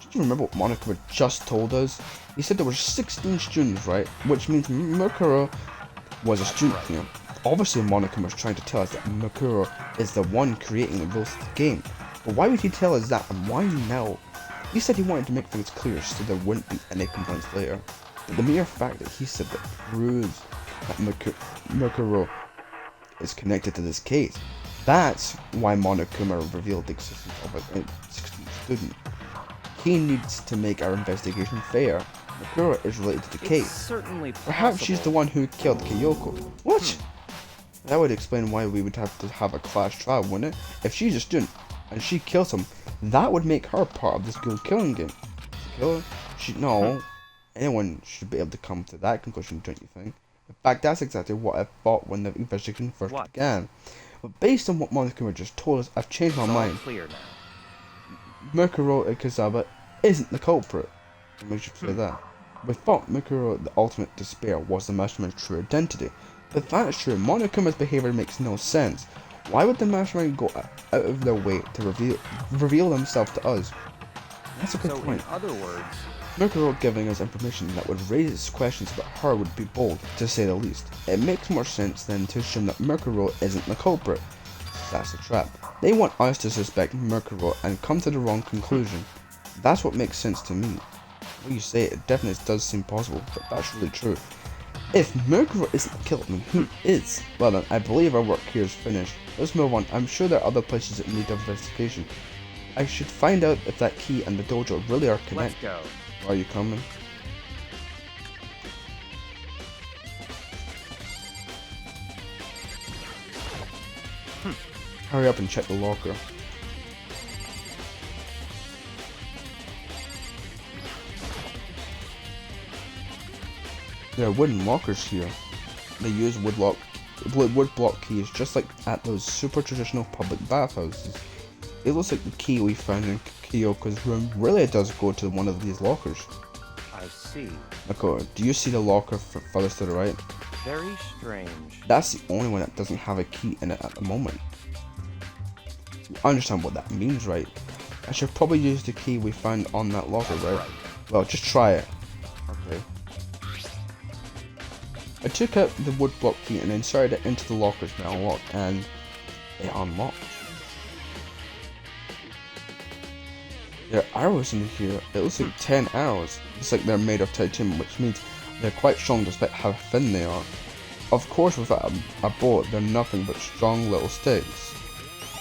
Did you remember what Monica just told us? He said there were 16 students, right? Which means Mukuro was a student here. Obviously, Monica was trying to tell us that Mukuro is the one creating the rules of the game. But why would he tell us that, and why now? He said he wanted to make things clear so there wouldn't be any complaints later. But the mere fact that he said that proves that Mukuro is connected to this case. That's why Monokuma revealed the existence of a 16th student. He needs to make our investigation fair. Mukuro is related to the case. Certainly possible. Perhaps she's the one who killed Kyoko. What? That would explain why we would have to have a class trial, wouldn't it? If she's a student and she kills him, that would make her part of the school killing game. Killer? No. Anyone should be able to come to that conclusion, don't you think? In fact, that's exactly what I thought when the investigation first began. But based on what Monokuma just told us, I've changed my mind. Clear now. Mukuro Ikazaba isn't the culprit. We should say that. We thought Mukuro, the ultimate despair, was the mastermind's true identity. If that's true, Monokuma's behavior makes no sense. Why would the mastermind go out of their way to reveal themselves to us? That's a good point. In other words, Mukuro giving us information that would raise questions about her would be bold, to say the least. It makes more sense than to assume that Mukuro isn't the culprit. That's a trap. They want us to suspect Mukuro and come to the wrong conclusion. That's what makes sense to me. When you say it, it definitely does seem possible, but that's really true. If Mukuro isn't the killer, then who is? Well then, I believe our work here is finished. Let's move on. I'm sure there are other places that need investigation. I should find out if that key and the dojo really are connected. let's go. Are you coming? Hurry up and check the locker. There are wooden lockers here. They use wood block keys just like at those super traditional public bathhouses. It looks like the key we found in Kyoko's room really does go to one of these lockers. I see. Mako, do you see the locker furthest to the right? Very strange. That's the only one that doesn't have a key in it at the moment. You understand what that means, right? I should probably use the key we found on that locker, right? Well, just try it. Okay. I took out the wood block key and inserted it into the lockers now unlocked, and it unlocked. There are arrows in here. It looks like 10 arrows. It's like they're made of titanium, which means they're quite strong despite how thin they are. Of course, without a bullet, they're nothing but strong little sticks.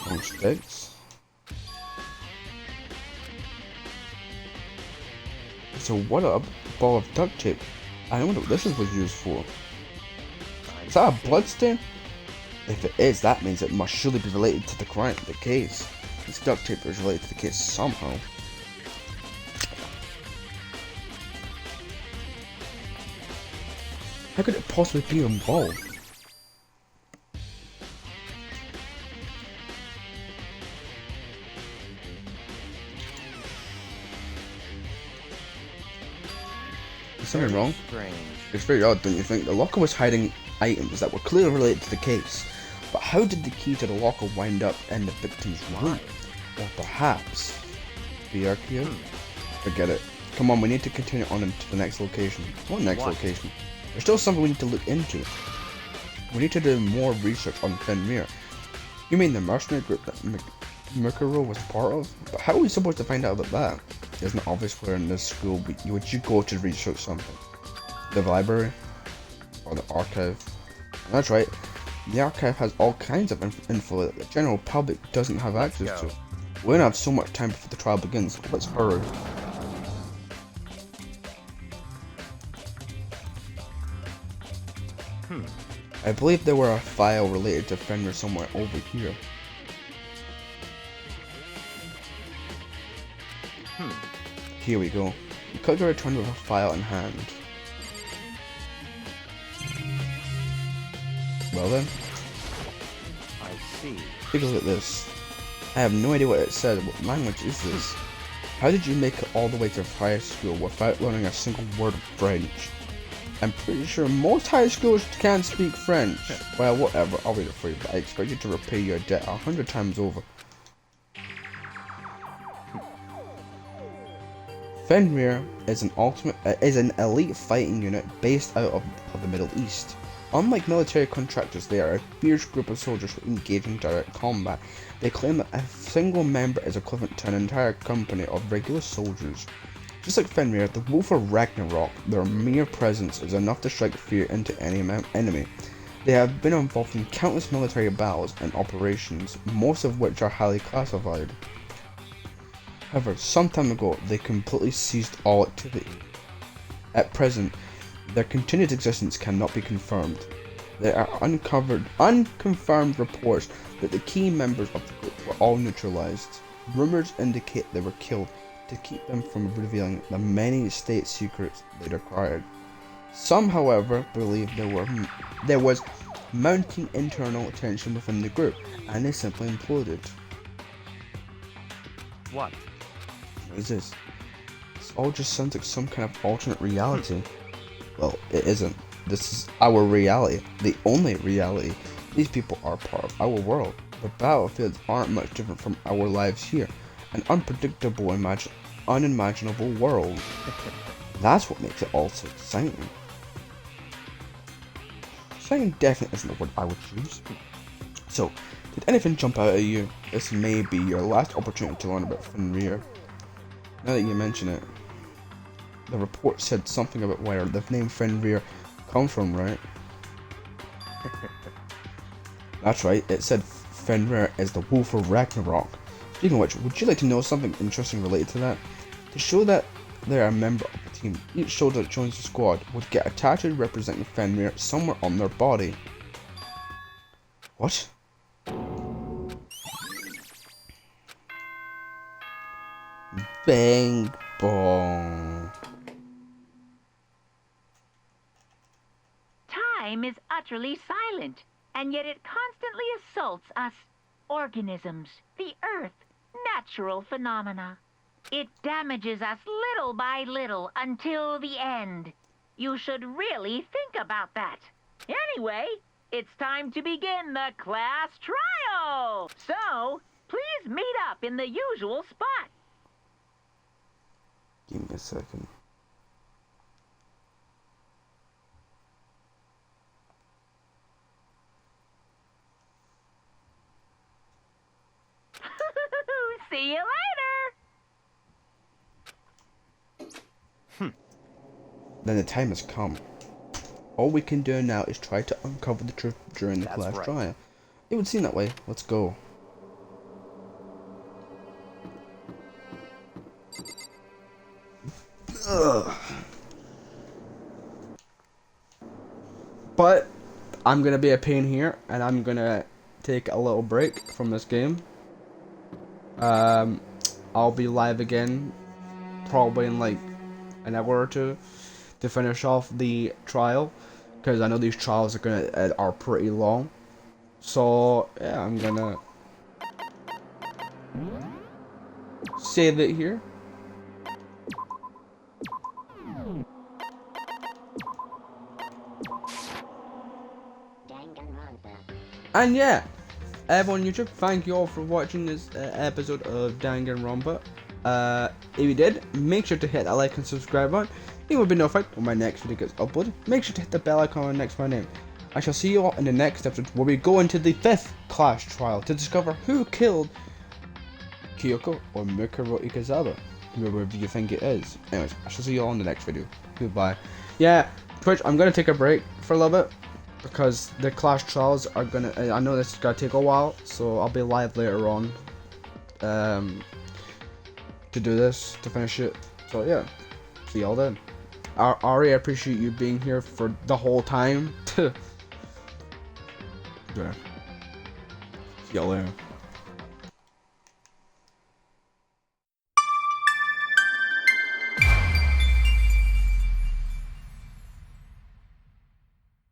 Long sticks? So what a ball of duct tape. I wonder what this was used for. Is that a bloodstain? If it is, that means it must surely be related to the crime, the case. This duct tape is related to the case somehow. How could it possibly be involved? something Very wrong? strange. It's very odd, don't you think? The locker was hiding items that were clearly related to the case. But how did the key to the locker wind up in the victim's room? Or perhaps the arcade? Forget it. Come on, we need to continue on to the next location. What next location? There's still something we need to look into. We need to do more research on Fenrir. You mean the mercenary group that Mikuro was part of? But how are we supposed to find out about that? Isn't it obvious where in this school would you go to research something? The library? Or the archive? That's right. The archive has all kinds of info that the general public doesn't have access to. We don't have so much time before the trial begins. Let's hurry. I believe there were a file related to Fenrir somewhere over here. Here we go. You could return with a file in hand. Well then, I see. take a look at this. I have no idea what it said. What language is this? How did you make it all the way to high school without learning a single word of French? I'm pretty sure most high schoolers can't speak French. Well, whatever, I'll read it for you, but I expect you to repay your debt 100 times over. Fenrir is an elite fighting unit based out of the Middle East. Unlike military contractors, they are a fierce group of soldiers who engage in direct combat. They claim that a single member is equivalent to an entire company of regular soldiers. Just like Fenrir, the Wolf of Ragnarok, their mere presence is enough to strike fear into any enemy. They have been involved in countless military battles and operations, most of which are highly classified. However, some time ago, they completely ceased all activity. At present, their continued existence cannot be confirmed. There are unconfirmed reports that the key members of the group were all neutralized. Rumors indicate they were killed to keep them from revealing the many state secrets they acquired. Some, however, believe there was mounting internal tension within the group, and they simply imploded. What? What is this? This all just sounds like some kind of alternate reality. Well, it isn't. This is our reality, the only reality. These people are part of our world. The battlefields aren't much different from our lives here. An unpredictable, unimaginable world. That's what makes it all so exciting. Exciting definitely isn't the word I would choose. So, did anything jump out at you? This may be your last opportunity to learn about Fenrir. Now that you mention it, the report said something about where the name Fenrir comes from, right? That's right, it said Fenrir is the Wolf of Ragnarok. Speaking of which, would you like to know something interesting related to that? To show that they are a member of the team, each soldier that joins the squad would get a tattoo representing Fenrir somewhere on their body. What? Bang bong. Time is utterly silent, and yet it constantly assaults us organisms, the Earth, natural phenomena. It damages us little by little until the end. You should really think about that. Anyway, it's time to begin the class trial. So, please meet up in the usual spot. Give me a second. See you later. Then the time has come. All we can do now is try to uncover the truth during the class trial. It would seem that way. Let's go. Ugh. But I'm gonna be a pain here, and I'm gonna take a little break from this game. I'll be live again, probably in like an hour or two, to finish off the trial, because I know these trials are pretty long. So yeah, I'm gonna save it here. And yeah, everyone on YouTube, thank you all for watching this episode of Danganronpa. If you did, make sure to hit that like and subscribe button. You will be notified when my next video gets uploaded. Make sure to hit the bell icon next to my name. I shall see you all in the next episode where we go into the 5th class trial to discover who killed Kyoko or Mikuro Ikazawa, whoever you think it is. Anyways, I shall see you all in the next video. Goodbye. Yeah, Twitch, I'm gonna take a break for a little bit because the class trials are gonna. I know this is gonna take a while, so I'll be live later on to do this to finish it. So yeah, see y'all then. Ari, I appreciate you being here for the whole time. Yeah. See y'all later.